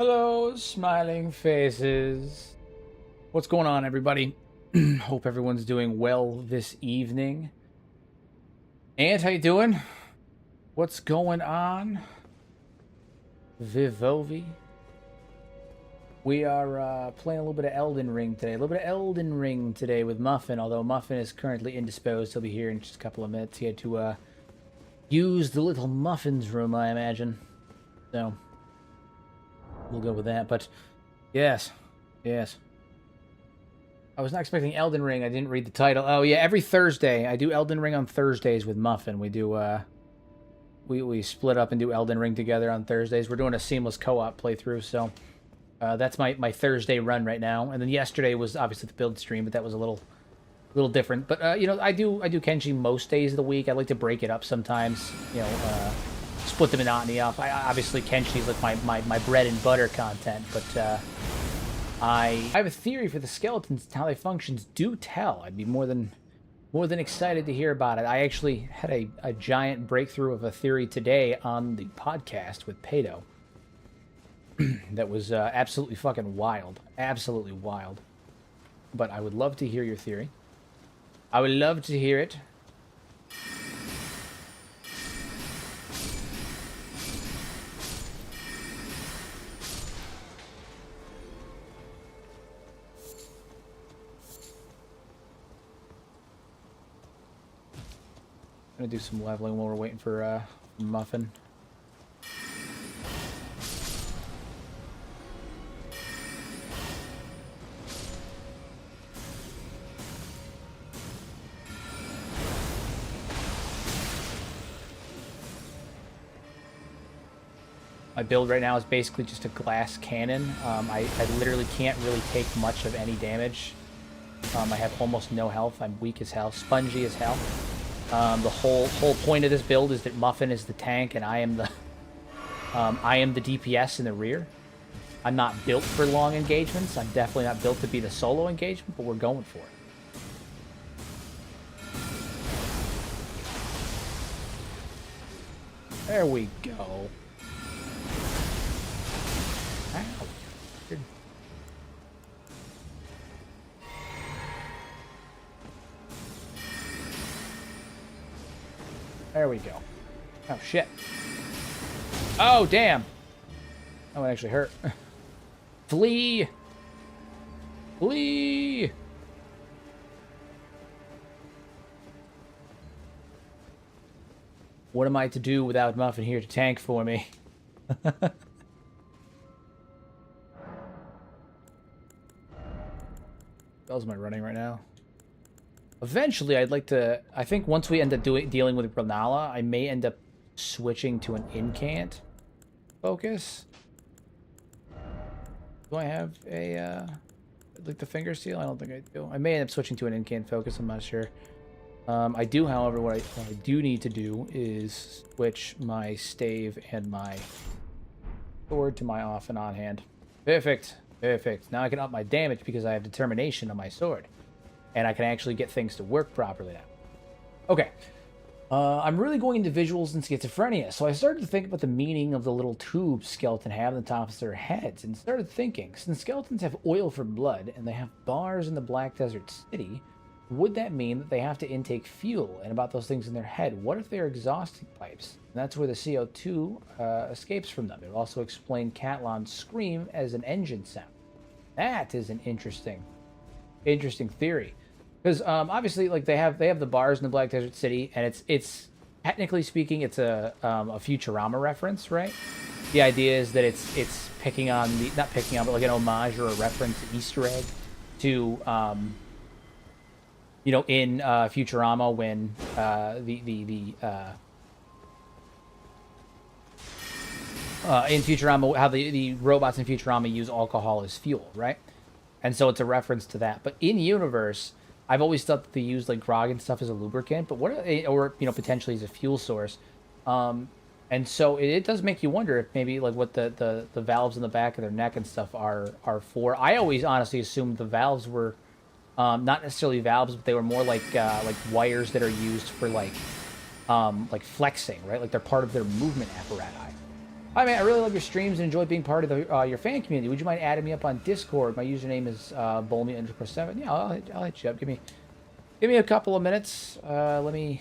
Hello, smiling faces. What's going on, everybody? Hope everyone's doing well this evening. Ant, how you doing? What's going on? Vivovi. We are playing a little bit of Elden Ring today. A little bit of Elden Ring today with Muffin, although Muffin is currently indisposed. He'll be here in just a couple of minutes. He had to use the little Muffin's room, I imagine. So we'll go with that. But yes. I was not expecting Elden Ring. I didn't read the title. Oh yeah, every Thursday I do Elden Ring on Thursdays with Muffin. We do we split up and do Elden Ring together on Thursdays. We're doing a seamless co-op playthrough, so that's my Thursday run right now. And then yesterday was obviously the build stream, but that was a little different. But you know, I do Kenshi most days of the week. I like to break it up sometimes. You know, split the monotony up. Obviously Kenshi is like my bread and butter content, but I have a theory for the skeletons and how they function. Do tell. I'd be more than excited to hear about it. I actually had a giant breakthrough of a theory today on the podcast with Pato. That was absolutely fucking wild. Absolutely wild. But I would love to hear your theory. I would love to hear it. I'm gonna do some leveling while we're waiting for Muffin. My build right now is basically just a glass cannon. I literally can't really take much of any damage. I have almost no health. I'm weak as hell, spongy as hell. The whole point of this build is that Muffin is the tank and I am the DPS in the rear. I'm not built for long engagements. I'm definitely not built to be the solo engagement, but we're going for it. There we go. Ow. There we go. Oh, shit. Oh, damn. That one actually hurt. Flee! Flee! What am I to do without Muffin here to tank for me? What else am I running right now? Eventually, I'd like to... I think once we end up dealing with Granala, I may end up switching to an incant focus. Do I have a... like the finger seal? I don't think I do. I may end up switching to an incant focus. I'm not sure. I do, however, what I do need to do is switch my stave and my sword to my off and on hand. Perfect. Perfect. Now I can up my damage because I have determination on my sword. And I can actually get things to work properly now. Okay. I'm really going into visuals and schizophrenia, so I started to think about the meaning of the little tubes skeletons have on the tops of their heads, and started thinking, since skeletons have oil for blood, and they have bars in the Black Desert City, would that mean that they have to intake fuel? And about those things in their head, what if they're exhausting pipes? And that's where the CO2 escapes from them. It would also explain Catlan's scream as an engine sound. That is an interesting theory. Because obviously, like they have the bars in the Black Desert City, and it's technically speaking, it's a Futurama reference, right? The idea is that it's picking on not picking on, but like an homage or a reference, Easter egg to you know, in Futurama when in Futurama how the robots in Futurama use alcohol as fuel, right? And so it's a reference to that. But in universe, I've always thought that they use like grog and stuff as a lubricant, but what, or you know, potentially as a fuel source. And so it does make you wonder if maybe like what the valves in the back of their neck and stuff are for. I always honestly assumed the valves were not necessarily valves, but they were more like wires that are used for like flexing, right? Like they're part of their movement apparatus. Hi, man. I really love your streams and enjoy being part of your fan community. Would you mind adding me up on Discord? My username is Bolmy_7. Yeah, I'll hit you up. Give me a couple of minutes. I'll hit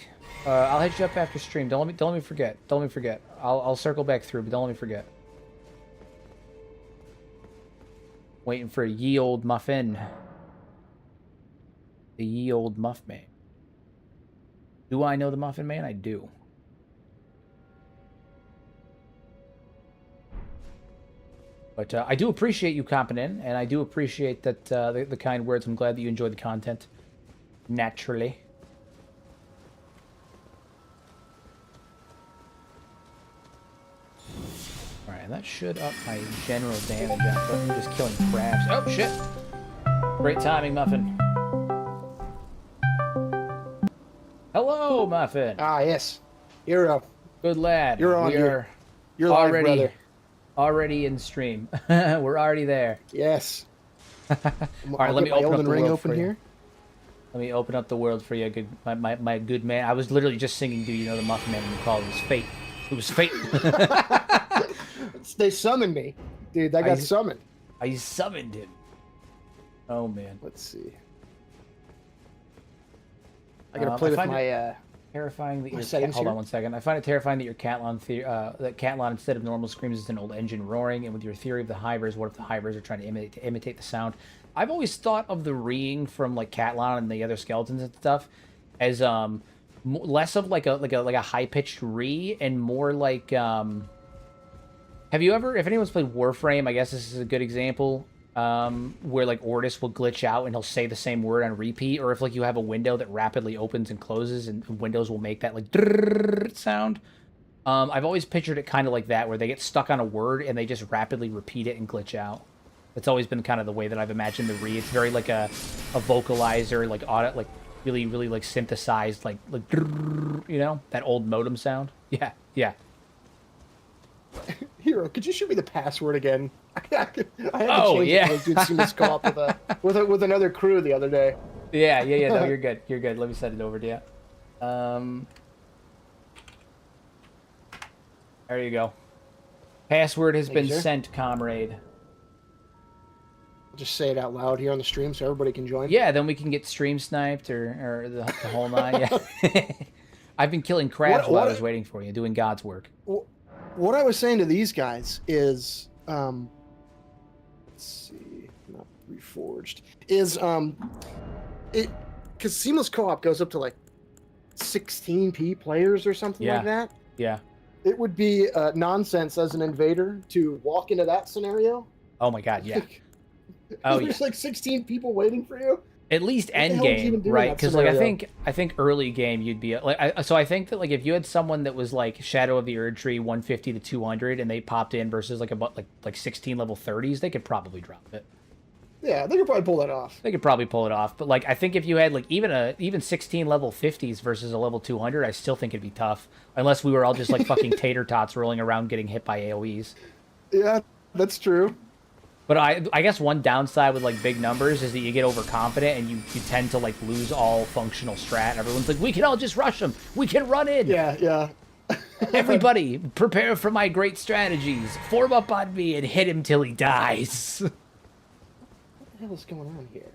you up after stream. Don't let me forget. Don't let me forget. I'll circle back through, but don't let me forget. Waiting for ye old muffin. The ye old muff man. Do I know the Muffin Man? I do. But I do appreciate you copping in, and I do appreciate that the kind words. I'm glad that you enjoyed the content. Naturally. Alright, that should up my general damage after just killing crabs. Oh, shit! Great timing, Muffin. Hello, Muffin. Ah, yes. Hero. Good lad. You're on. You're already, live, brother. Already in stream. We're already there. Yes. All right, let me open up the ring world open for you. here. Let me open up the world for you, good my good man. I was literally just singing, "Do you know the Muffin Man?" And you called it was fate. It was fate. They summoned me, dude. I got summoned. I summoned him. Oh man. Let's see. I gotta play with my terrifying that your settings hold here. on one second. I find it terrifying that your that Catlon instead of normal screams is an old engine roaring. And with your theory of the hivers, what if the hivers are trying to imitate the sound? I've always thought of the reeing from like Catlon and the other skeletons and stuff as less of like a high pitched ree and more like have you ever, if anyone's played Warframe, I guess this is a good example. Where like Ordis will glitch out and he'll say the same word on repeat, or if like you have a window that rapidly opens and closes and windows will make that like sound. I've always pictured it kind of like that, where they get stuck on a word and they just rapidly repeat it and glitch out. It's always been kind of the way that I've imagined the re. It's very like a vocalizer, like audit, like really like synthesized, like you know, that old modem sound. Yeah, yeah. Hero, could you shoot me the password again? I had to change yeah. it. I was doing seamless co-op with another crew the other day. Yeah. No, you're good. You're good. Let me send it over to you. There you go. Password has been sent, comrade. I'll just say it out loud here on the stream so everybody can join. Yeah, then we can get stream sniped or the whole nine. Yeah. I've been killing crabs while I was waiting for you, doing God's work. What I was saying to these guys is, let's see, not reforged, is because seamless co-op goes up to like 16p players or something like that. Yeah. It would be nonsense as an invader to walk into that scenario. Oh my God, yeah. There's like 16 people waiting for you. At least end game, right? Because like I think early game you'd be like so I think that like if you had someone that was like Shadow of the Erd Tree 150 to 200 and they popped in versus like about like 16 level 30s, they could probably drop it. Yeah, they could probably pull that off. They could probably pull it off, but like I think if you had like even 16 level 50s versus a level 200, I still think it'd be tough unless we were all just like fucking tater tots rolling around getting hit by AoEs. Yeah, that's true. But I guess one downside with like big numbers is that you get overconfident and you tend to like lose all functional strat. Everyone's like, we can all just rush them. We can run in. Yeah. Everybody, prepare for my great strategies. Form up on me and hit him till he dies. What the hell is going on here?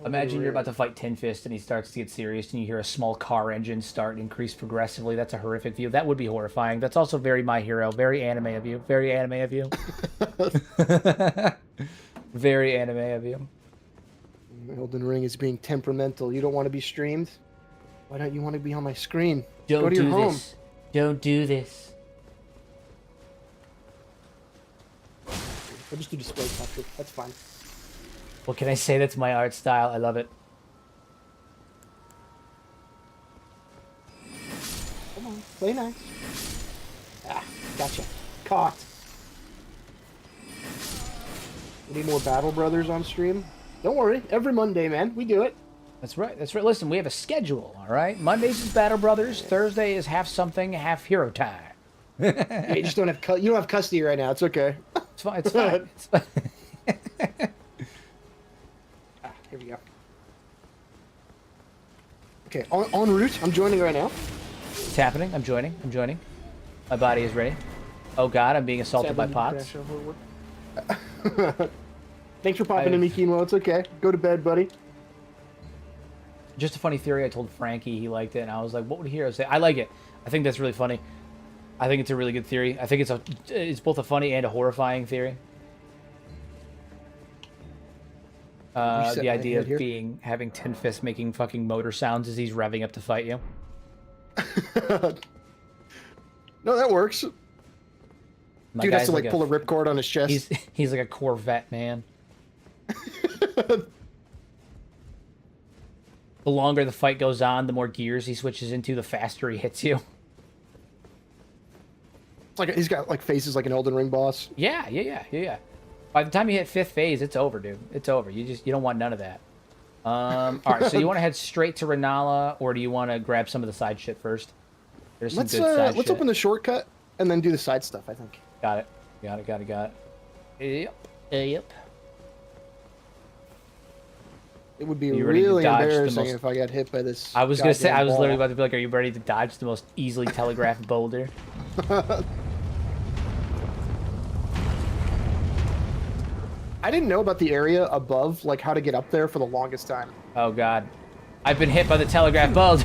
Imagine you're about to fight Tin Fist and he starts to get serious and you hear a small car engine start and increase progressively. That's a horrific view. That would be horrifying. That's also very My Hero. Very anime of you. Very anime of you. Very anime of you. Elden Ring is being temperamental. You don't want to be streamed? Why don't you want to be on my screen? Don't Go to your do home. this. Don't do this. I'll just do display capture. That's fine. What can I say? That's my art style. I love it. Come on, play nice. Ah, gotcha. Caught. Any more Battle Brothers on stream? Don't worry. Every Monday, man. We do it. That's right. That's right. Listen, we have a schedule, all right? Mondays is Battle Brothers. Thursday is half something, half hero time. Yeah, you just don't have you don't have custody right now. It's okay. It's fine. It's fine. It's fine. Here we go. Okay, en route. I'm joining right now. It's happening. I'm joining. My body is ready. Oh god, I'm being assaulted by Sadly, pots. crash over. Thanks for popping in me, Quinoa. It's okay. Go to bed, buddy. Just a funny theory. I told Frankie he liked it, and I was like, "What would Hero say?" I like it. I think that's really funny. I think it's a really good theory. I think it's both a funny and a horrifying theory. The idea of having Tin Fist making fucking motor sounds as he's revving up to fight you. No, that works. My Dude has to like pull a ripcord on his chest. He's like a Corvette man. The longer the fight goes on, the more gears he switches into, the faster he hits you. It's like he's got faces like an Elden Ring boss. Yeah. By the time you hit 5th phase, it's over, dude. It's over. You don't want none of that. All right, so you want to head straight to Renala, or do you want to grab some of the side shit first? There's some good side shit. Let's open the shortcut and then do the side stuff, I think. Got it. Yep. It would be really embarrassing if I got hit by this. I was gonna say, I was literally about to be like, "Are you ready to dodge the most easily telegraphed boulder?" I didn't know about the area above, like how to get up there for the longest time. Oh god, I've been hit by the telegraph boulder.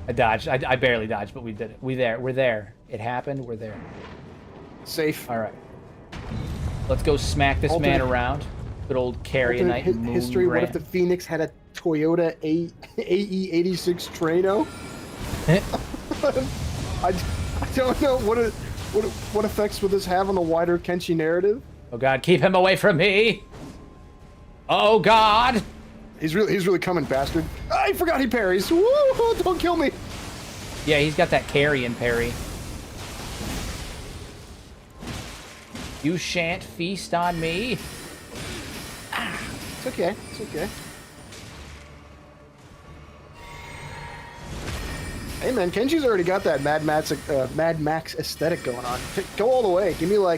I dodged. I barely dodged, but we did it. We're there. It happened. We're there. Safe. All right. Let's go smack this man around. Good old Carrion-Knight history. What if the Phoenix had a Toyota AE86 Trano? I don't know what effects would this have on the wider Kenshi narrative. Oh god, keep him away from me! Oh god! He's really coming, bastard. I forgot he parries. Woo! Don't kill me. Yeah, he's got that carrion parry. You shan't feast on me. It's okay. It's okay. Hey man, Kenji's already got that Mad Max aesthetic going on. Go all the way. Give me I'm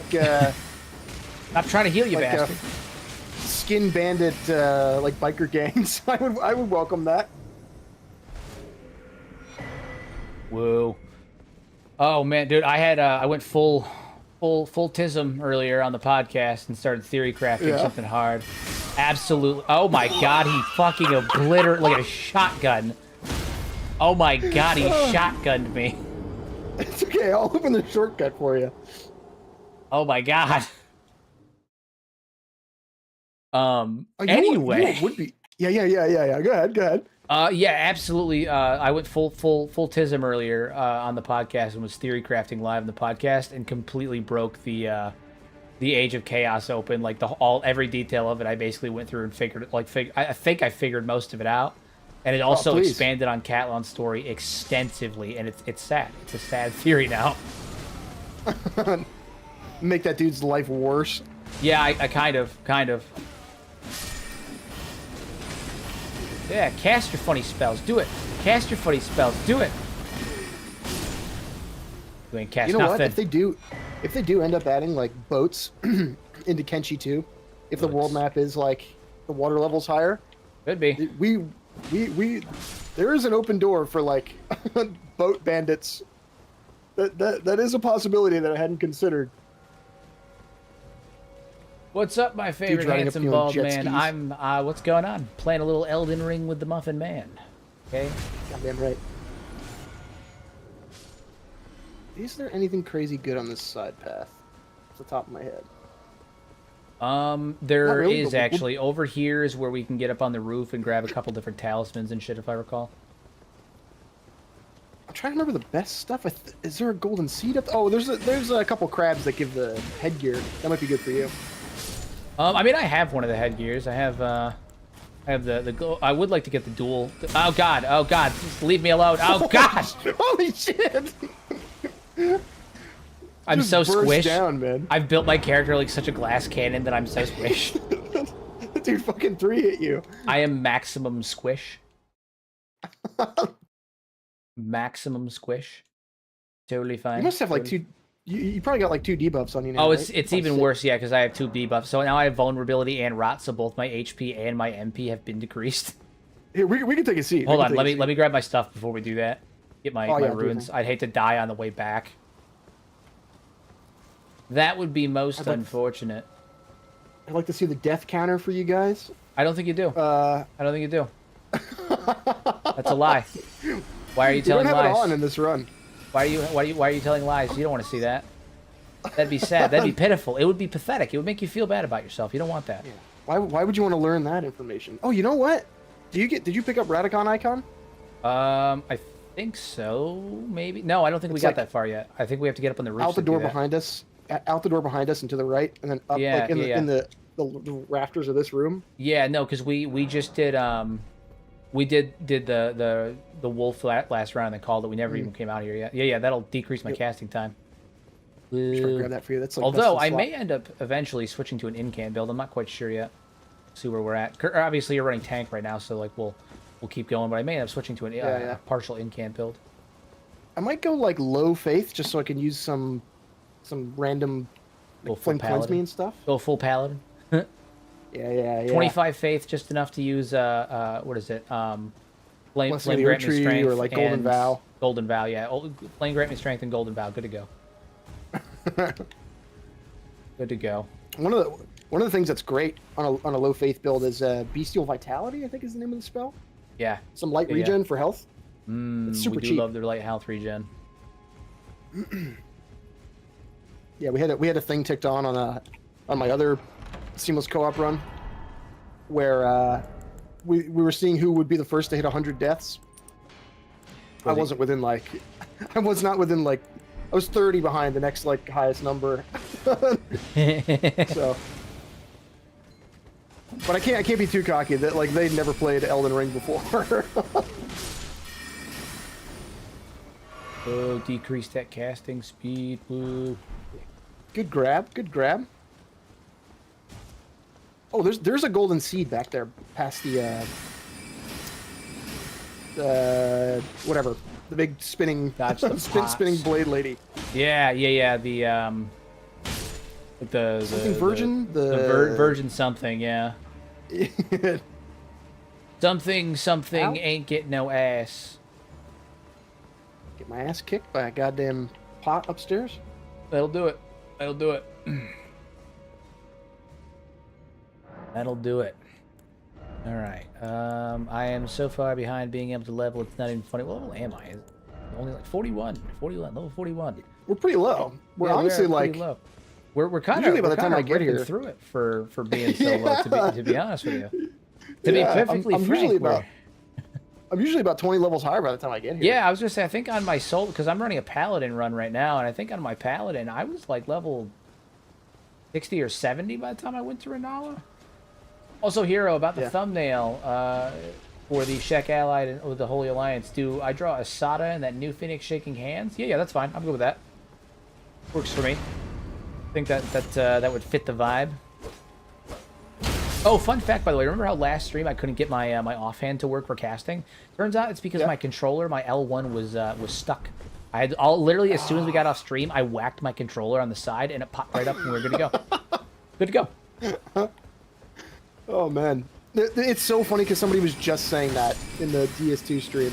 trying to heal you, bastard. Skin bandit biker gangs. I would welcome that. Whoa. Oh man, dude, I went full tism earlier on the podcast and started theory crafting something hard. Absolutely. Oh my god, he fucking obliterated like a shotgun. Oh my god, he shotgunned me. It's okay, I'll open the shortcut for you. Oh my god. Anyway. Would be. Yeah. Go ahead. Yeah, absolutely. I went full tism earlier on the podcast and was theory crafting live on the podcast and completely broke the Age of Chaos open. Like every detail of it, I basically went through and figured it. I think I figured most of it out, and it also expanded on Catlon's story extensively. And it's sad. It's a sad theory now. Make that dude's life worse. Yeah, I kind of. Yeah, cast your funny spells. Do it. Cast your funny spells. Do it. You ain't cast nothing. What? If they do end up adding boats into Kenshi 2, if the world map is the water level's higher, could be. There is an open door for boat bandits. That is a possibility that I hadn't considered. What's up, my favorite handsome bald man? I'm, what's going on? Playing a little Elden Ring with the Muffin Man. Okay? Goddamn right. Is there anything crazy good on this side path? Off the top of my head. There is actually. Over here is where we can get up on the roof and grab a couple different talismans and shit, if I recall. I'm trying to remember the best stuff. Is there a golden seed up? Oh, there's a couple crabs that give the headgear. That might be good for you. I mean, I have one of the headgears. I have the. I would like to get the dual. Oh god! Just leave me alone! Oh god! Holy shit! I'm so squished. Down, man. I've built my character like such a glass cannon that I'm so squished. Dude, fucking 3 hit you. I am maximum squish. Maximum squish. Totally fine. You must have two. You probably got 2 debuffs on you now. Oh, it's even worse, yeah, because I have 2 debuffs. So now I have vulnerability and rot, so both my HP and my MP have been decreased. Here, we can take a seat. Hold on, let me grab my stuff before we do that. Get my runes. I'd hate to die on the way back. That would be most unfortunate. I'd like to see the death counter for you guys. I don't think you do. I don't think you do. That's a lie. Why are you We telling don't have lies? it on in this run. Why are you telling lies? You don't want to see that. That'd be sad. That'd be pitiful. It would be pathetic. It would make you feel bad about yourself. You don't want that. Yeah. Why would you want to learn that information? Oh, you know what? Did you pick up Radicon Icon? I think so. Maybe. No, I don't think we got that far yet. I think we have to get up on the roof. Out the door behind us. Out the door behind us and to the right, and then up like in the rafters of this room. Yeah, no, because we just did we did the wolf last round and called it. We never even came out here yet. Yeah, that'll decrease my casting time. Just try to grab that for you. That's like although I may end up eventually switching to an in-can build. I'm not quite sure yet. See where we're at. Obviously, you're running tank right now, so like we'll keep going. But I may end up switching to a partial in-can build. I might go like low faith just so I can use some random like, flame cleanse me and stuff. Go full paladin. Yeah. 25 faith, just enough to use what is it? Flame grant me strength or like golden vow. Golden vow, yeah. Flame grant me strength and golden vow. Good to go. Good to go. One of the things that's great on a low faith build is bestial vitality. I think is the name of the spell. Yeah. Some light regen for health. It's super cheap. We do love their light health regen. Yeah, we had a thing ticked on my other seamless co-op run where we were seeing who would be the first to hit 100 deaths. I wasn't within like I was not within like I was 30 behind the next like highest number. So but I can't be too cocky that like they'd never played Elden Ring before. Oh, decrease that casting speed. Woo. Good grab. Oh, there's a golden seed back there past the whatever, the big spinning spinning blade lady. Yeah. The something virgin, the virgin something, yeah. something Ow. ain't get no ass. Get my ass kicked by a goddamn pot upstairs. That'll do it. That'll do it. That'll do it. All right. I am so far behind being able to level. It's not even funny. What level am I? Only like 41. Level 41. We're pretty low. We're honestly like low. We're kind of usually by the time I get here through it for being so low. To be honest with you. To be perfectly frank, I'm usually about 20 levels higher by the time I get here. Yeah, I was gonna say I think on my soul because I'm running a paladin run right now, and I think on my paladin I was like level 60 or 70 by the time I went to Renala. Also, Hero, about the thumbnail for the Shek Allied with the Holy Alliance. Do I draw Asada and that new Phoenix shaking hands? Yeah, that's fine. I'm good with that. Works for me. I think that would fit the vibe. Oh, fun fact, by the way. Remember how last stream I couldn't get my my offhand to work for casting? Turns out it's because my controller, my L1, was stuck. I had literally as soon as we got off stream, I whacked my controller on the side and it popped right up and we were good to go. Good to go. Oh man, it's so funny because somebody was just saying that in the DS2 stream.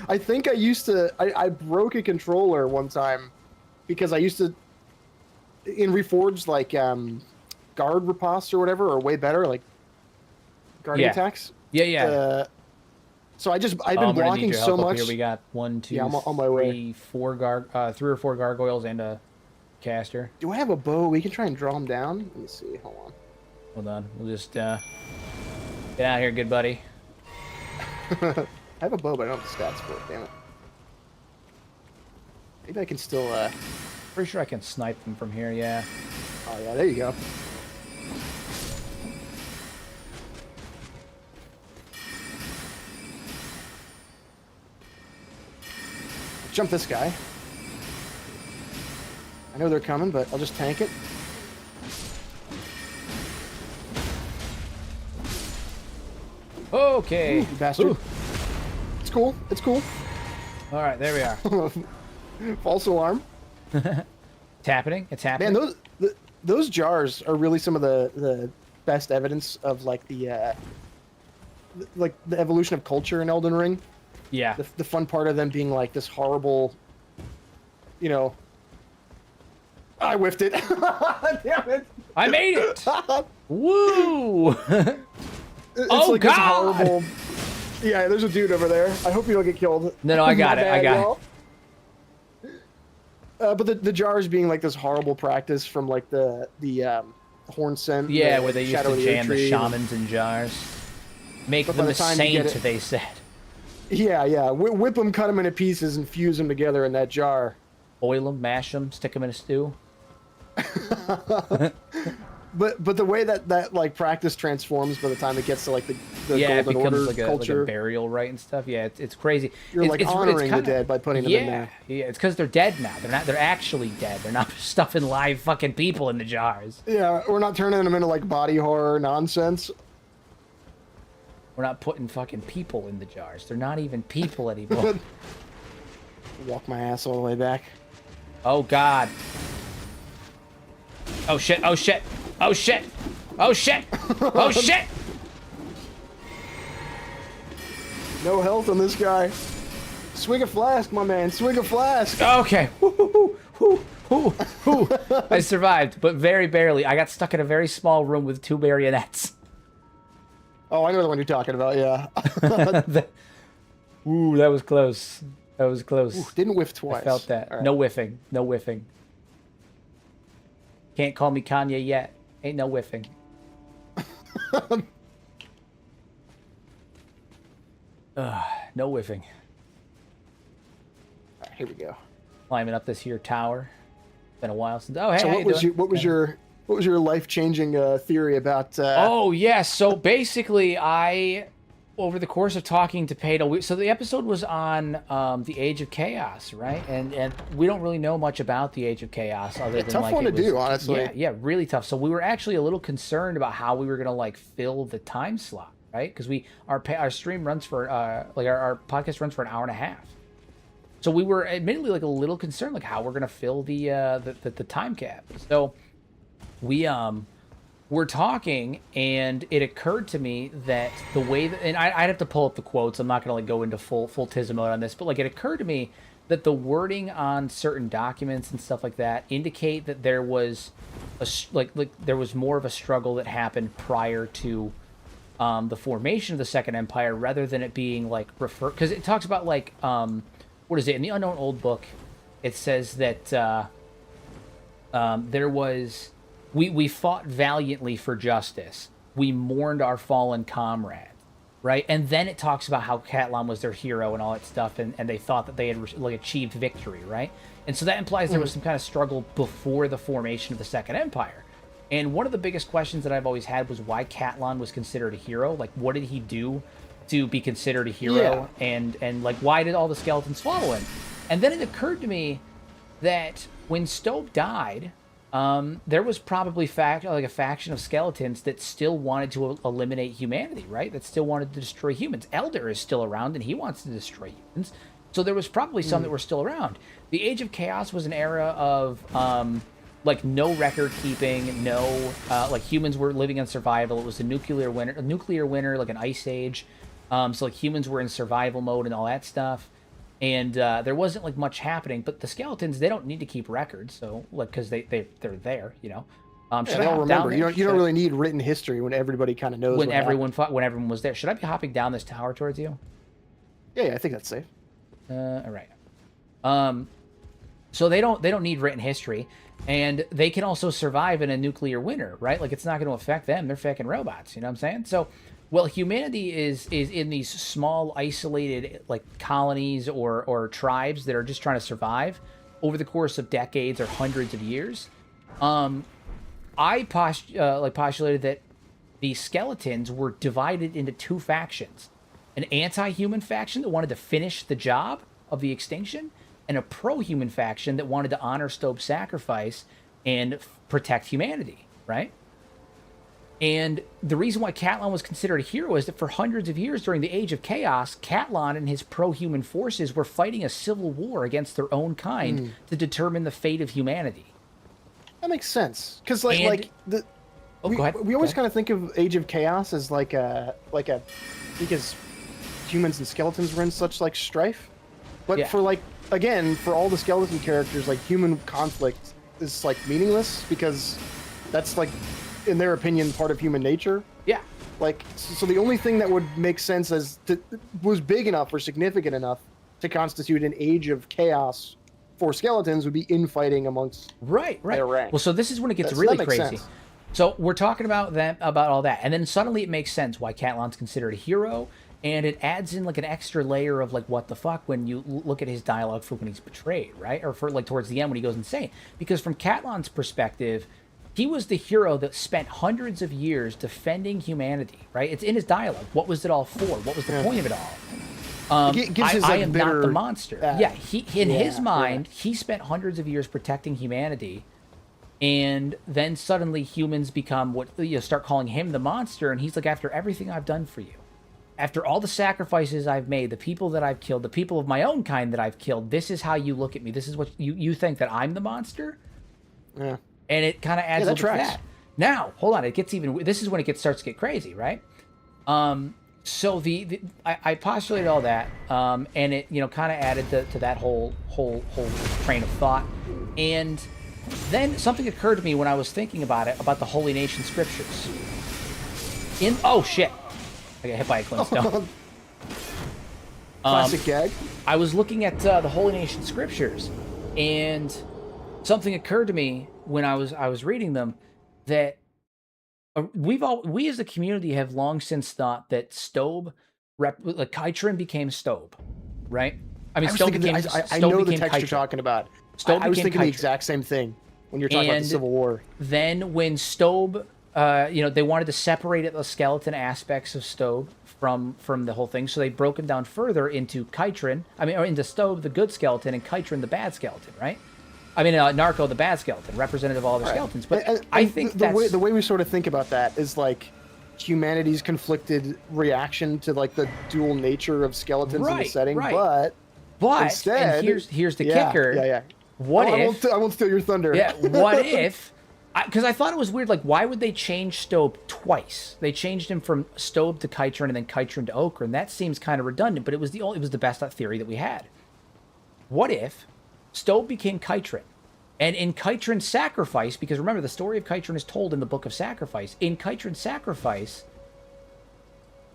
I think I used to. I broke a controller one time because I used to in Reforged like guard riposte or whatever, or way better like guarding attacks. Yeah. So I've been blocking so much. Here we got 1, 2, I'm on my way. 3 or 4 gargoyles and a caster. Do I have a bow? We can try and draw them down. Let me see. Hold on. We'll just get out here, good buddy. I have a bow, but I don't have the stats for it. Damn it. Maybe I can still. Pretty sure I can snipe them from here. Yeah. Oh yeah, there you go. Jump this guy. I know they're coming, but I'll just tank it. Okay. Ooh, you bastard. Ooh. It's cool. It's cool. All right, there we are. False alarm. It's happening. It's happening. Man, those jars are really some of the best evidence of like the evolution of culture in Elden Ring. Yeah. The fun part of them being like this horrible, you know, I whiffed it. Damn it! I made it. Woo! It's Oh, like this God! horrible. Yeah, there's a dude over there. I hope you don't get killed. No, I got it. I got y'all. But the jars being like this horrible practice from like the horn scent. Yeah, the where they used Shadow to of the jam the Tree, shamans in jars. Make But by them a the time you get saint, it- they said. Yeah. Whip them, cut them into pieces, and fuse them together in that jar. Boil them, mash them, stick them in a stew. But the way that like practice transforms by the time it gets to like the Yeah, it Golden becomes Order like a culture, burial rite and stuff. Yeah, it's crazy. you're like honoring the kinda- dead by putting them in there. Yeah, it's because they're dead now. They're actually dead. They're not stuffing live fucking people in the jars. Yeah, we're not turning them into like body horror nonsense. We're not putting fucking people in the jars. They're not even people anymore. Walk my ass all the way back. Oh God. Oh shit. Oh shit. Oh shit. Oh shit. Oh shit. No health on this guy. Swig a flask, my man. Swig a flask. Okay. I survived, but very barely. I got stuck in a very small room with 2 marionettes. Oh, I know the one you're talking about. Yeah. Ooh, that was close. That was close. Ooh, didn't whiff twice. I felt that. All right. No whiffing. No whiffing. Can't call me Kanye yet. Ain't no whiffing. No whiffing. All right, here we go. Climbing up this here tower. Been a while since. Oh, hey, So how what you was doing? what was your life-changing theory about? Oh yeah. So basically, over the course of talking to Pato, so the episode was on the Age of Chaos, right? And we don't really know much about the Age of Chaos other than tough like one it to was, do, honestly. Yeah, really tough. So we were actually a little concerned about how we were gonna like fill the time slot, right? Because our stream runs for our podcast runs for an hour and a half. So we were admittedly like a little concerned, like how we're gonna fill the time cap. So we're talking, and it occurred to me that the way that, and I'd have to pull up the quotes. I'm not gonna like go into full tism mode on this, but like it occurred to me that the wording on certain documents and stuff like that indicate that there was there was more of a struggle that happened prior to the formation of the Second Empire, rather than it being like because it talks about like what is it in the Unknown Old Book? It says that there was we fought valiantly for justice. We mourned our fallen comrade, right? And then it talks about how Catlan was their hero and all that stuff, and they thought that they had like achieved victory, right? And so that implies there was some kind of struggle before the formation of the Second Empire. And one of the biggest questions that I've always had was why Catlan was considered a hero. Like, what did he do to be considered a hero? Yeah. And like, why did all the skeletons follow him? And then it occurred to me that when Stobe died, there was probably a faction of skeletons that still wanted to eliminate humanity, right? That still wanted to destroy humans. Elder is still around, and he wants to destroy humans. So there was probably some that were still around. The Age of Chaos was an era of like no record keeping, no like humans were living in survival. It was a nuclear winter, like an ice age. So like humans were in survival mode and all that stuff. And there wasn't like much happening, but the skeletons, they don't need to keep records, so like because they're there, you know. Should I remember? You don't really need written history when everybody kind of knows when what everyone happened. when everyone was there. Should I be hopping down this tower towards you? Yeah, I think that's safe. All right. So they don't need written history, and they can also survive in a nuclear winter, right? Like it's not going to affect them. They're fucking robots. You know what I'm saying? So. Well, humanity is in these small, isolated, like colonies or tribes that are just trying to survive over the course of decades or hundreds of years. I postulated that the skeletons were divided into 2 factions: an anti-human faction that wanted to finish the job of the extinction, and a pro-human faction that wanted to honor Stobe's sacrifice and protect humanity. Right. And the reason why Catlan was considered a hero is that for hundreds of years during the Age of Chaos, Catlan and his pro-human forces were fighting a civil war against their own kind to determine the fate of humanity. That makes sense, because Go ahead. we always kind of think of Age of Chaos as like a because humans and skeletons were in such like strife, but Yeah. for like again, for all the skeleton characters, like human conflict is like meaningless because that's like, in their opinion, part of human nature. Yeah. Like, so the only thing that would make sense was big enough or significant enough to constitute an age of chaos for skeletons would be infighting amongst their ranks. Well, so this is when it gets really that makes crazy. sense. So we're talking about all that, and then suddenly it makes sense why Catlan's considered a hero, and it adds in like an extra layer of like what the fuck when you look at his dialogue for when he's betrayed, right? Or for like towards the end when he goes insane. Because from Catlan's perspective, he was the hero that spent hundreds of years defending humanity, right? It's in his dialogue. What was it all for? What was the point of it all? I am not the monster. In his mind, he spent hundreds of years protecting humanity, and then suddenly humans become start calling him the monster, and he's like, after everything I've done for you, after all the sacrifices I've made, the people that I've killed, the people of my own kind that I've killed, this is how you look at me. This is what you think, that I'm the monster? Yeah. And it kind of adds up to that. Now, hold on, this is when it starts to get crazy, right? So I postulated all that, and it kind of added to that whole train of thought, and then something occurred to me when I was thinking about it, about the Holy Nation scriptures. Oh shit, I got hit by a glintstone. Classic gag. I was looking at the Holy Nation scriptures, and something occurred to me when I was reading them, that we as a community have long since thought that Kytrin became Stobe, right? I mean, I know the text you're talking about. I was thinking the exact same thing when you're talking about the Civil War. Then when Stobe, they wanted to separate the skeleton aspects of Stobe from the whole thing, so they broke him down further into Kytrin. Or into Stobe, the good skeleton, and Kytrin, the bad skeleton, right? I mean, Narco, the bad skeleton, representative of all the skeletons. But I think the way we sort of think about that is like humanity's conflicted reaction to like the dual nature of skeletons in the setting. But instead, and here's the kicker. Yeah. What if I won't steal your thunder? Yeah. What if? Because I thought it was weird. Like, why would they change Stobe twice? They changed him from Stobe to Kytrin and then Kytrin to Okran. That seems kind of redundant, but it was the best theory that we had. What if Stobe became Kytrin, and in Kytrin's sacrifice, because remember, the story of Kytrin is told in the Book of Sacrifice. In Kytrin's sacrifice,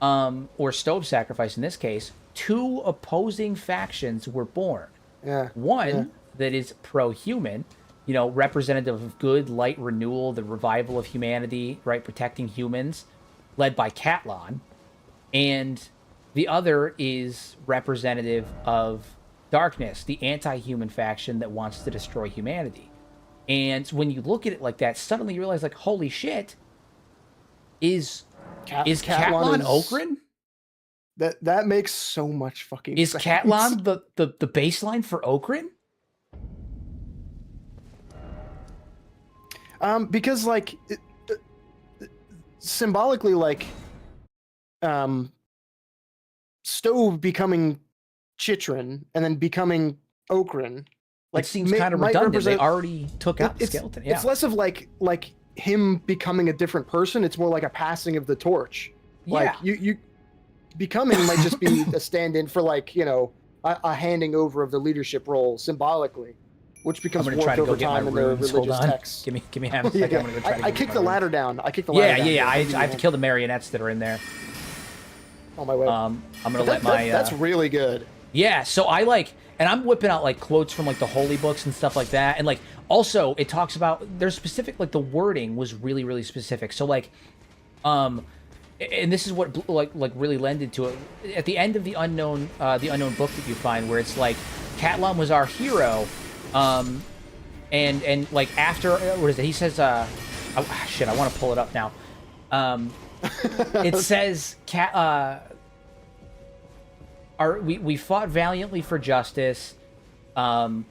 or Stobe's sacrifice in this case, two opposing factions were born. Yeah. One that is pro-human, representative of good, light, renewal, the revival of humanity, right, protecting humans, led by Catlan, and the other is representative of darkness, the anti-human faction that wants to destroy humanity. And when you look at it like that, suddenly you realize, like, holy shit, is Catlan Okran? That makes so much fucking sense. Is Catlan the baseline for Okran? Because like symbolically, like Stove becoming Chitrin and then becoming Okran, like, it seems kind of redundant. They already took out the skeleton. Yeah. It's less of like him becoming a different person. It's more like a passing of the torch. Like you becoming might just be a stand-in for like, a handing over of the leadership role symbolically, which becomes warped over time in their religious texts. Give me half a second. I'm gonna go try to I kicked the ladder down. I have to kill the marionettes that are in there. On my way. I'm gonna let my. That's really good. Yeah, so and I'm whipping out like quotes from like the holy books and stuff like that, and like also it talks about, there's specific, like the wording was really, really specific. So like, and this is what like really lended to it at the end of the unknown book that you find, where it's like Catlan was our hero, and like after what is it? He says, shit, I want to pull it up now. It says we fought valiantly for justice. We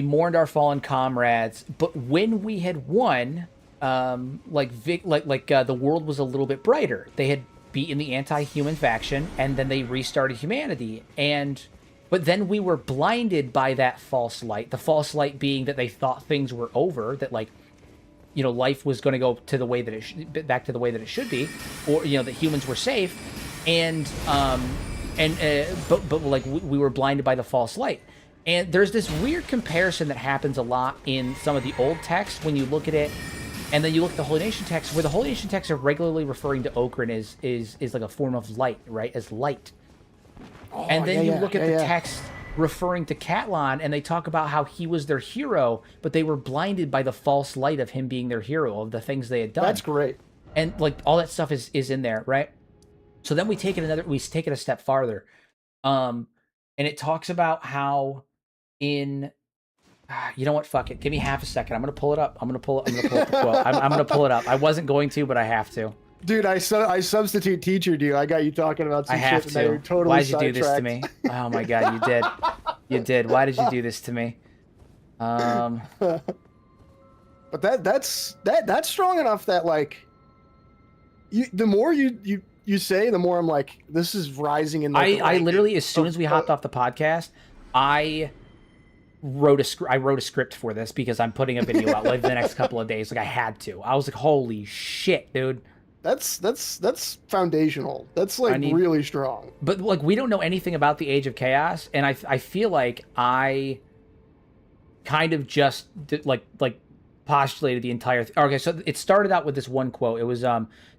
mourned our fallen comrades, but when we had won, the world was a little bit brighter. They had beaten the anti-human faction, and then they restarted humanity. But then we were blinded by that false light. The false light being that they thought things were over, that life was going to go to the way that back to the way that it should be, or that humans were safe. And and but like we were blinded by the false light. And there's this weird comparison that happens a lot in some of the old texts when you look at it, and then you look at the Holy Nation text, where the Holy Nation texts are regularly referring to Okran is like a form of light, right? As light. Oh, and then you look at the text referring to Catlan, and they talk about how he was their hero, but they were blinded by the false light of him being their hero, of the things they had done. That's great. And like all that stuff is in there, right? So then we take it a step farther. And it talks about how you know what? Fuck it. Give me half a second. I'm gonna pull it up. I'm gonna pull up the quote. I'm gonna pull it up. I wasn't going to, but I have to. Dude, I substitute teacher you. I got you talking about some I have shit to. that you're totally Why did you do this to me? Oh my god, you did. You did. Why did you do this to me? But that's strong enough that like the more you say, the more I'm like, this is rising in. I literally, as soon as we hopped off the podcast, I wrote a script for this because I'm putting a video out like the next couple of days. Like I had to. I was like, holy shit, dude. That's foundational. That's like really strong. But like we don't know anything about the Age of Chaos, and I feel like I kind of just like postulated the entire okay, so it started out with this one quote. It was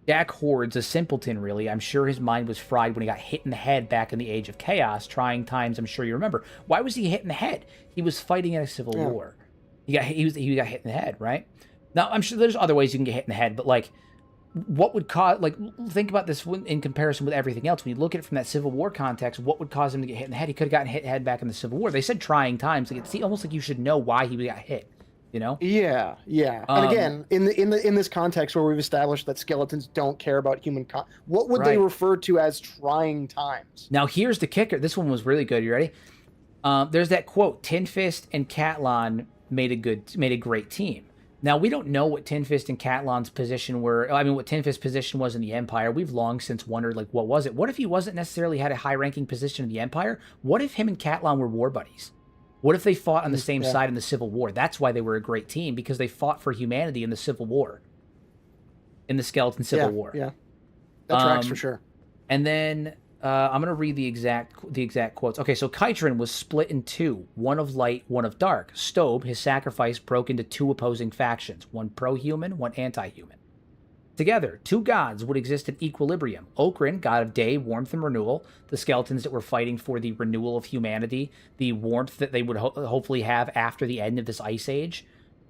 Dak Horde's a simpleton, really. I'm sure his mind was fried when he got hit in the head back in the Age of Chaos. Trying times, I'm sure you remember. Why was he hit in the head? He was fighting in a civil war. He got hit in the head, right? Now, I'm sure there's other ways you can get hit in the head, but like what would cause, like, think about this in comparison with everything else. When you look at it from that Civil War context, what would cause him to get hit in the head? He could have gotten hit in the head back in the Civil War. They said trying times. Like, it's almost like you should know why he got hit. You know? Yeah. And again, in this context where we've established that skeletons don't care about human what would they refer to as trying times? Now here's the kicker. This one was really good. You ready? There's that quote: Tin Fist and Catlan made a great team. Now we don't know what Tin Fist and Catlan's position were. I mean, what Tin Fist's position was in the Empire. We've long since wondered, like, what was it? What if he wasn't necessarily had a high-ranking position in the Empire? What if him and Catlan were war buddies? What if they fought on the same side in the Civil War? That's why they were a great team, because they fought for humanity in the Civil War. In the Skeleton Civil War. Yeah. That tracks for sure. And then I'm going to read the exact quotes. Okay, so Kytrin was split in two, one of light, one of dark. Stobe, his sacrifice, broke into two opposing factions, one pro-human, one anti-human. Together, two gods would exist in equilibrium. Okran, god of day, warmth, and renewal. The skeletons that were fighting for the renewal of humanity, the warmth that they would hopefully have after the end of this ice age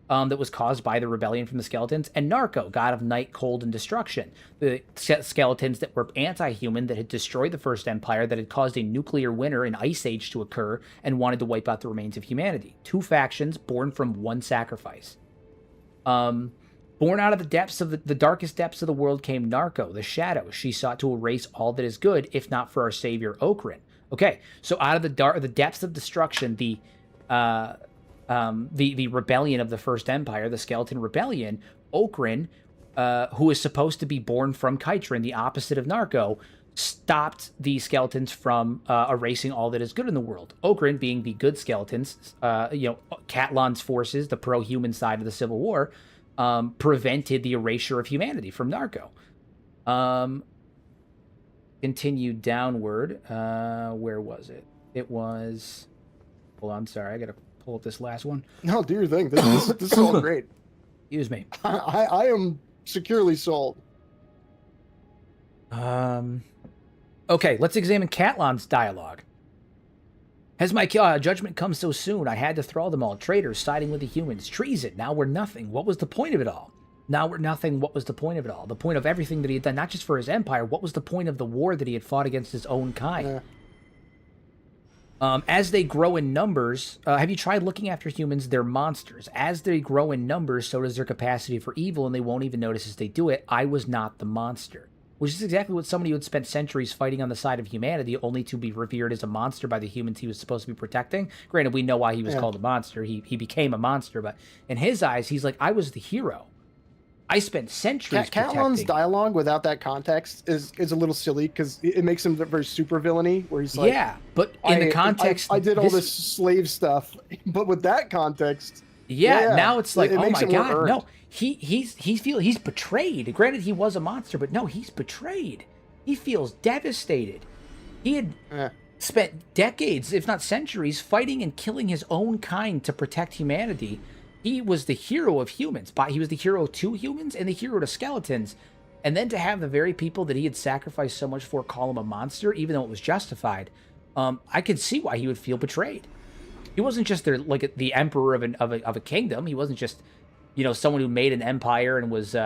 that was caused by the rebellion from the skeletons. And Narco, god of night, cold, and destruction. The skeletons that were anti-human, that had destroyed the First Empire, that had caused a nuclear winter, an ice age to occur, and wanted to wipe out the remains of humanity. Two factions born from one sacrifice. Born out of the depths of the darkest depths of the world came Narco, the shadow. She sought to erase all that is good, if not for our savior Okran. Okay, so out of the depths of destruction, the rebellion of the First Empire, the Skeleton Rebellion, Okran, who is supposed to be born from Kytrin, the opposite of Narco, stopped the skeletons from erasing all that is good in the world. Okran, being the good skeletons, Catlan's forces, the pro-human side of the Civil War, prevented the erasure of humanity from Narco. Continued downward. Where was it? It was... Hold on, sorry. I gotta pull up this last one. No, do your thing. This is all great. Excuse me. I am securely sold. Okay, let's examine Catlan's dialogue. Has my judgment come so soon? I had to thrall them all. Traitors siding with the humans. Treason. Now we're nothing. What was the point of it all? Now we're nothing. What was the point of it all? The point of everything that he had done, not just for his empire. What was the point of the war that he had fought against his own kind? As they grow in numbers, have you tried looking after humans? They're monsters. As they grow in numbers, so does their capacity for evil, and they won't even notice as they do it. I was not the monster. Which is exactly what somebody who had spent centuries fighting on the side of humanity, only to be revered as a monster by the humans he was supposed to be protecting. Granted, we know why he was called a monster. He became a monster, but in his eyes, he's like, I was the hero. I spent centuries protecting. Catlan's dialogue without that context is a little silly, because it makes him very super villainy, where he's like, yeah, but in the context, I did all this slave stuff, but with that context, now it's like, oh my god, no. He's betrayed. Granted, he was a monster, but no, he's betrayed. He feels devastated. He had spent decades, if not centuries, fighting and killing his own kind to protect humanity. He was the hero of humans. He was the hero to humans and the hero to skeletons. And then to have the very people that he had sacrificed so much for call him a monster, even though it was justified, I could see why he would feel betrayed. He wasn't just like the emperor of a kingdom. He wasn't just, someone who made an empire and was,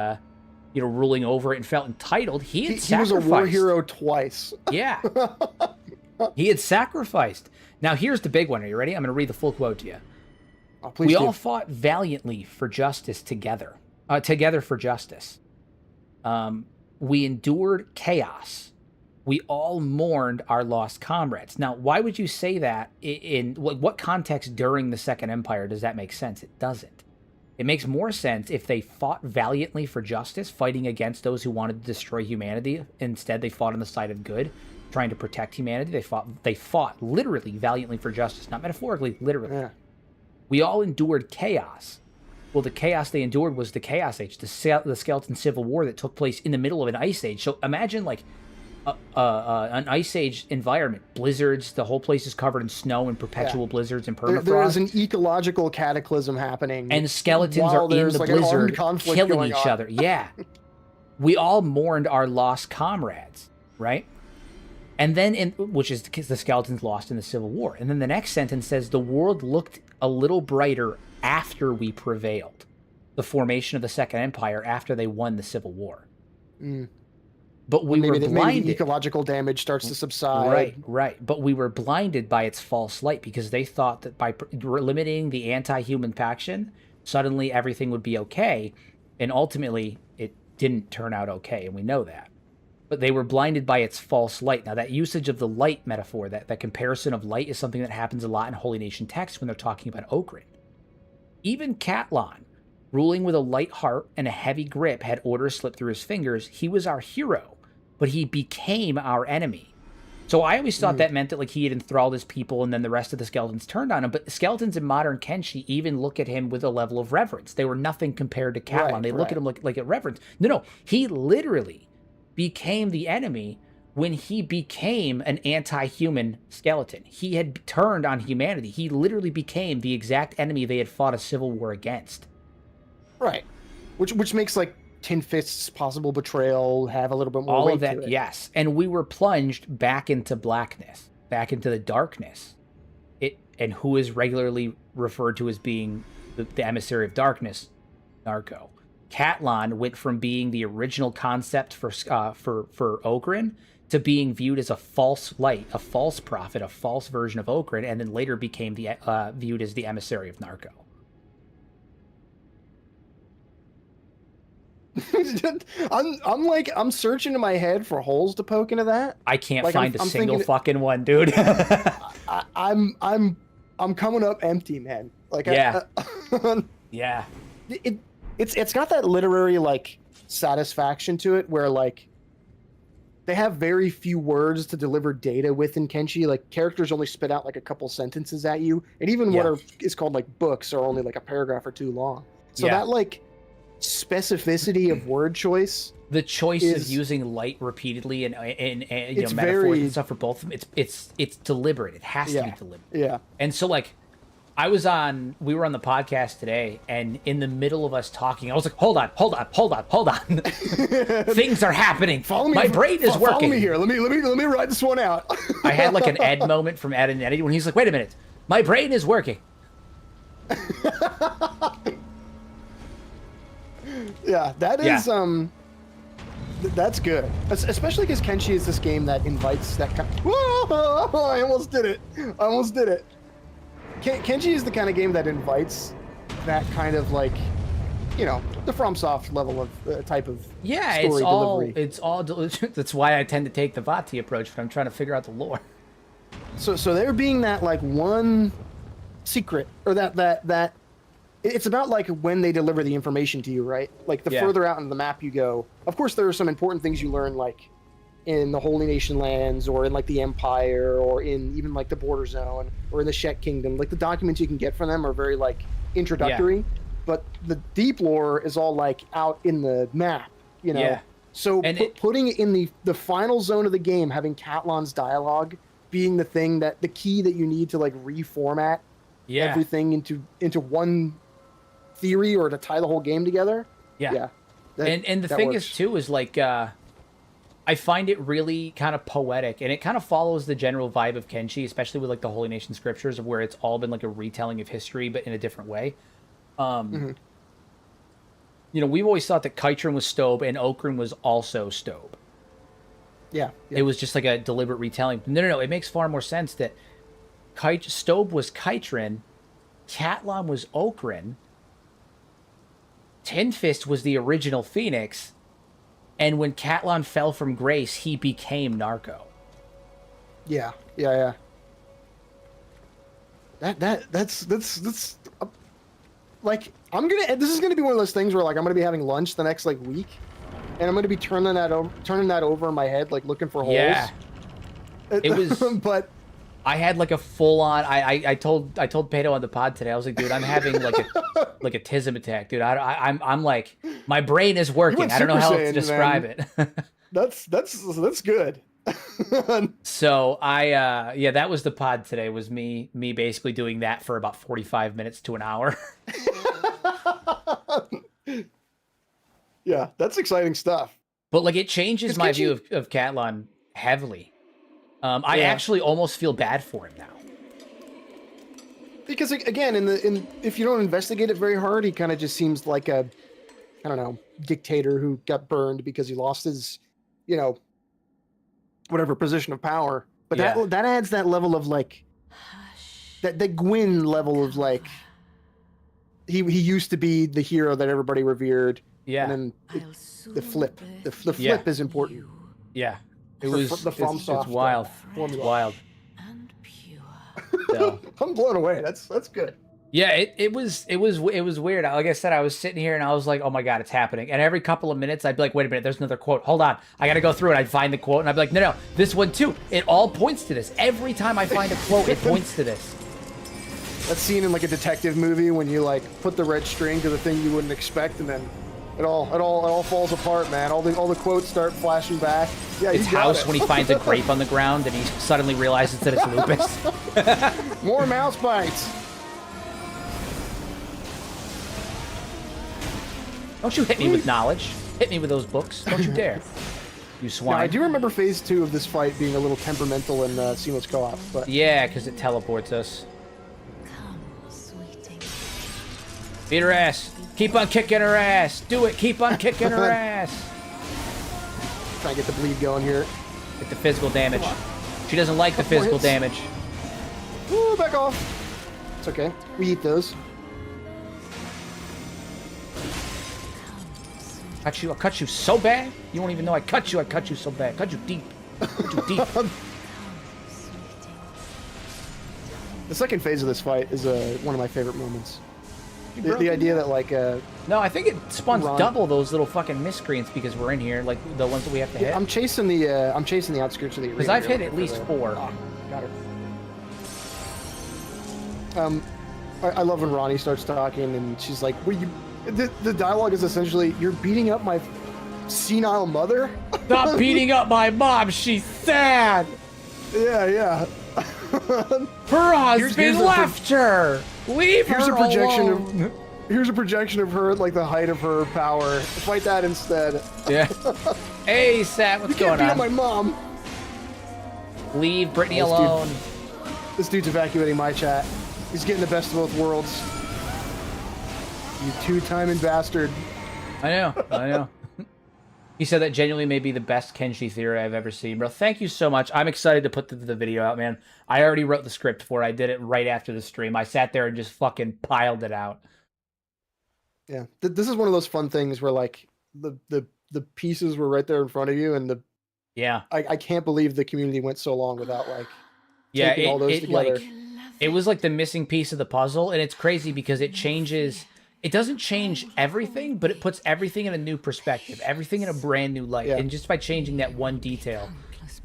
ruling over it and felt entitled. He was a war hero twice. Yeah. He had sacrificed. Now, here's the big one. Are you ready? I'm going to read the full quote to you. Oh, please we do. all fought valiantly for justice together. Together for justice. We endured chaos. We all mourned our lost comrades. Now, why would you say that in what context during the Second Empire does that make sense? It doesn't. It makes more sense if they fought valiantly for justice, fighting against those who wanted to destroy humanity. Instead, they fought on the side of good, trying to protect humanity. They fought literally valiantly for justice, not metaphorically, literally. Yeah. We all endured chaos. Well, the chaos they endured was the Chaos Age, the Skeleton Civil War that took place in the middle of an ice age. So imagine like an ice age environment, blizzards, the whole place is covered in snow and perpetual blizzards and permafrost. There is an ecological cataclysm happening. And skeletons are in the blizzard killing each other. Yeah. We all mourned our lost comrades, right? And then, which is the skeletons lost in the Civil War. And then the next sentence says, the world looked a little brighter after we prevailed. The formation of the Second Empire after they won the Civil War. Mm. But we were blinded. Maybe the ecological damage starts to subside. Right. But we were blinded by its false light because they thought that by limiting the anti-human faction, suddenly everything would be okay. And ultimately, it didn't turn out okay, and we know that. But they were blinded by its false light. Now, that usage of the light metaphor, that comparison of light is something that happens a lot in Holy Nation texts when they're talking about Okrin. Even Catlan, ruling with a light heart and a heavy grip, had orders slip through his fingers. He was our hero, but he became our enemy. So I always thought that meant that like he had enthralled his people and then the rest of the skeletons turned on him. But skeletons in modern Kenshi even look at him with a level of reverence. They were nothing compared to Catlan. They look at him like at reverence. No, he literally became the enemy when he became an anti-human skeleton. He had turned on humanity. He literally became the exact enemy they had fought a civil war against. Right. Which makes like Tin Fist's possible betrayal have a little bit more all weight of that, to it. yes. And we were plunged back into blackness, back into the darkness. And who is regularly referred to as being the emissary of darkness? Narco. Catlan went from being the original concept for Okrin to being viewed as a false light, a false prophet, a false version of Okrin, and then later became viewed as the emissary of Narco. I'm searching in my head for holes to poke into that. I can't find a single fucking one, dude. I'm coming up empty, man. Like yeah, yeah. It's got that literary like satisfaction to it where like they have very few words to deliver data with in Kenshi. Like characters only spit out like a couple sentences at you, and even what is called like books are only like a paragraph or two long. So that like specificity of word choice, the choice of using light repeatedly and metaphors and stuff for both of them, it's deliberate. It has to be deliberate. Yeah. And so like we were on the podcast today, and in the middle of us talking, I was like, hold on. Things are happening. Follow me. My brain is working. Follow me here. Let me write this one out. I had like an Ed moment from Ed and Eddie when he's like, wait a minute, my brain is working. Yeah, that is that's good. Especially because Kenshi is this game that invites that kind. Whoa! I almost did it. Kenshi is the kind of game that invites that kind of like, the FromSoft level of type of story delivery. It's all. That's why I tend to take the Vati approach when I'm trying to figure out the lore. So there being that like one secret or that. It's about like when they deliver the information to you, right? Like the further out on the map you go, of course there are some important things you learn like in the Holy Nation lands or in like the Empire or in even like the Border Zone or in the Shet Kingdom. Like the documents you can get from them are very like introductory, but the deep lore is all like out in the map, So And putting it in the final zone of the game, having Catlan's dialogue being the thing that the key that you need to like reformat yeah, everything into one theory or to tie the whole game together. yeah. Yeah. And the that thing works. is too is like I find it really kind of poetic, and it kind of follows the general vibe of Kenshi, especially with like the Holy Nation scriptures, of where it's all been like a retelling of history, but in a different way. Mhm. You know, we've always thought that Kaitrin was Stobe and Okrin was also Stobe. Yeah. It was just like a deliberate retelling. No. It makes far more sense that Stobe was Kaitrin, Catlan was Okrin, Tin Fist was the original Phoenix, and when Catlan fell from grace, he became Narco. Yeah. That's like this is gonna be one of those things where like I'm gonna be having lunch the next like week, and I'm gonna be turning that over in my head, like looking for holes. Yeah. It was but I had like a full on I told Pato on the pod today, I was like, dude, I'm having like a tism attack, dude. I'm like, my brain is working. I don't know how else to describe it. That's good. So yeah, that was the pod today, was me basically doing that for about 45 minutes to an hour. Yeah, that's exciting stuff. But like it changes my view of Catlan heavily. I actually almost feel bad for him now. Because again, if you don't investigate it very hard, he kind of just seems like a, I don't know, dictator who got burned because he lost his, you know, whatever position of power. But that adds that level of like, that Gwyn level of like, he used to be the hero that everybody revered. Yeah. And then the flip is important. Yeah. It was it's wild. It's wild. So. I'm blown away. That's good. Yeah, it was weird. Like I said, I was sitting here and I was like, oh my god, it's happening. And every couple of minutes I'd be like, wait a minute, there's another quote. Hold on. I gotta go through it. I'd find the quote and I'd be like, no, this one too. It all points to this. Every time I find a quote, it points to this. That scene in like a detective movie when you like put the red string to the thing you wouldn't expect, and then it all falls apart, man. All the quotes start flashing back. Yeah, his house when he finds a grape on the ground and he suddenly realizes that it's lupus. More mouse bites. Don't you hit me with knowledge. Hit me with those books. Don't you dare. You swine. Now, I do remember phase 2 of this fight being a little temperamental in seamless co-op, but yeah, because it teleports us. Beat her ass. Keep on kicking her ass. Do it. Keep on kicking her ass. Try and get the bleed going here. Get the physical damage. She doesn't like the physical damage. Woo, back off. It's okay. We eat those. I cut you so bad. You won't even know I cut you. I cut you so bad. I cut you deep. I cut you deep. The second phase of this fight is one of my favorite moments. The idea that like no, I think it spawns double those little fucking miscreants because we're in here, like the ones that we have to hit. I'm chasing the outskirts of the arena. Because I've hit at least 4. Oh, got her. I love when Ronnie starts talking and she's like, "Well, the dialogue is essentially, you're beating up my senile mother." Stop beating up my mom. She's sad. Yeah. Her husband left her. Leave her alone. Here's a projection of her at like the height of her power. Fight that instead. Yeah. Hey, Sat, what's going on? You can't beat up my mom. Leave Brittany alone. This dude's evacuating my chat. He's getting the best of both worlds. You two-timing bastard. I know. He said that genuinely may be the best Kenshi theory I've ever seen, bro. Thank you so much. I'm excited to put the video out, man. I already wrote the script for it. I did it right after the stream. I sat there and just fucking piled it out. Yeah, this is one of those fun things where like the pieces were right there in front of you, and I can't believe the community went so long without like taking all those together. It was like the missing piece of the puzzle, and it's crazy because it changes. It doesn't change everything, but it puts everything in a new perspective, everything in a brand new light. Yeah. And just by changing that one detail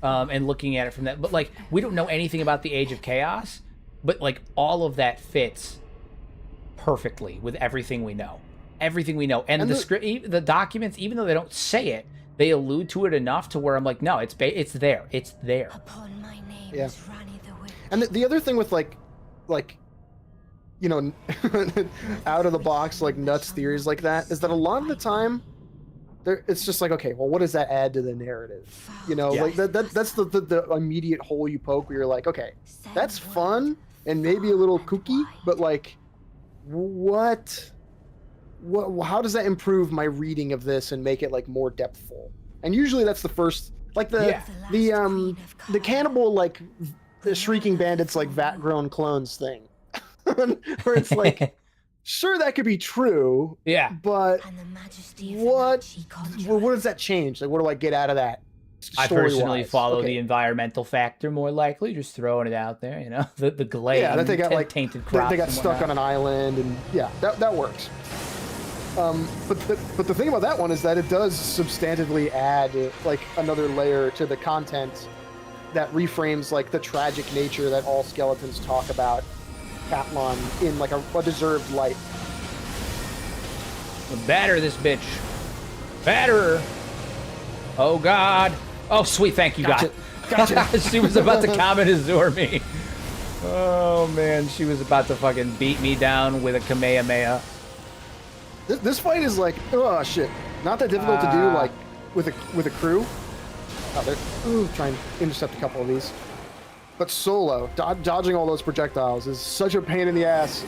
and looking at it from that. But, like, we don't know anything about the Age of Chaos, but, like, all of that fits perfectly with everything we know. Everything we know. And the script, the documents, even though they don't say it, they allude to it enough to where I'm like, no, it's there. It's there. Upon my name Yeah. is Rani the Witch. And the other thing with like, you know, out of the box like nuts theories like that is that a lot of the time, it's just like, okay, well, what does that add to the narrative? You know, Yeah. like that's the immediate hole you poke where you're like, okay, that's fun and maybe a little kooky, but like, what? How does that improve my reading of this and make it like more depthful? And usually that's the first, like the cannibal like the shrieking bandits like vat grown clones thing, where it's like, sure that could be true, Yeah. but And the majesty of the what night she conjures. what does that change? Like, what do I get out of that? I personally story-wise? follow Okay. the environmental factor more likely, just throwing it out there, you know, the glade, Yeah, that they got like tainted they crops. got and stuck whatnot. on an island, and yeah, that works. But the thing about that one is that it does substantively add like another layer to the content that reframes like the tragic nature that all skeletons talk about Catlon in like a deserved light. Batter this bitch. Batter her. Oh, God. Oh, sweet. Thank you, Gotcha. God. Gotcha. She was about to Kamen me. Oh, man. She was about to fucking beat me down with a Kamehameha. This fight is like, oh shit, not that difficult to do like with a crew. Oh, try and intercept a couple of these. But solo, dodging all those projectiles is such a pain in the ass.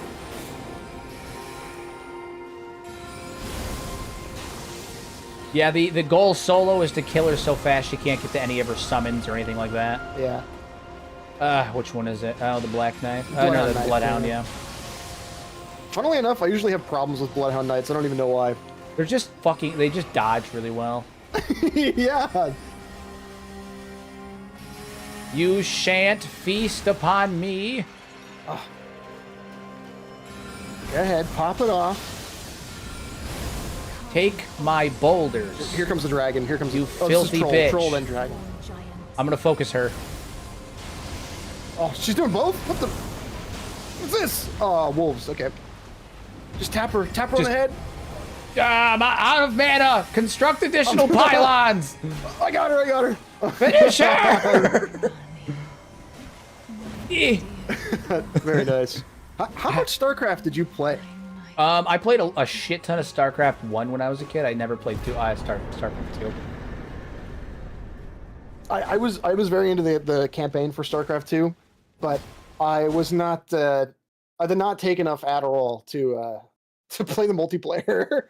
Yeah, the goal solo is to kill her so fast she can't get to any of her summons or anything like that. Yeah. Which one is it? Oh, the Black Knife? No, Bloodhound the Knife, Bloodhound, yeah. Funnily enough, I usually have problems with Bloodhound Knights. I don't even know why. They're just fucking, they just dodge really well. Yeah. You shan't feast upon me. Go ahead, pop it off. Take my boulders. Here comes the dragon. Here comes You this is filthy troll, bitch. Troll then dragon. I'm gonna focus her. Oh, she's doing both? What the? What's this? Oh, wolves. Okay. Just tap her on Just- the head. I'm out of mana. Construct additional pylons. I got her. Finish her. Eh. Very nice. How much StarCraft did you play? I played a shit ton of StarCraft 1 when I was a kid. I never played 2. I started StarCraft 2. I was very into the campaign for StarCraft 2, but I was not. I did not take enough Adderall to play the multiplayer.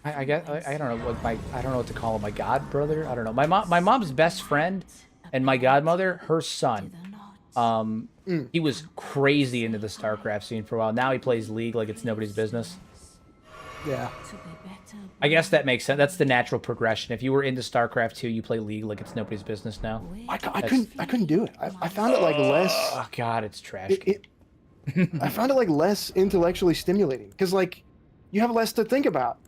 I guess I don't know what I don't know what to call him. My god brother. I don't know. My mom's best friend and my godmother, her son. He was crazy into the StarCraft scene for a while. Now he plays League like it's nobody's business. Yeah. I guess that makes sense. That's the natural progression. If you were into StarCraft 2, you play League like it's nobody's business now. I couldn't do it. I found it like less. Oh god, it's trash. I found it like less intellectually stimulating because like you have less to think about.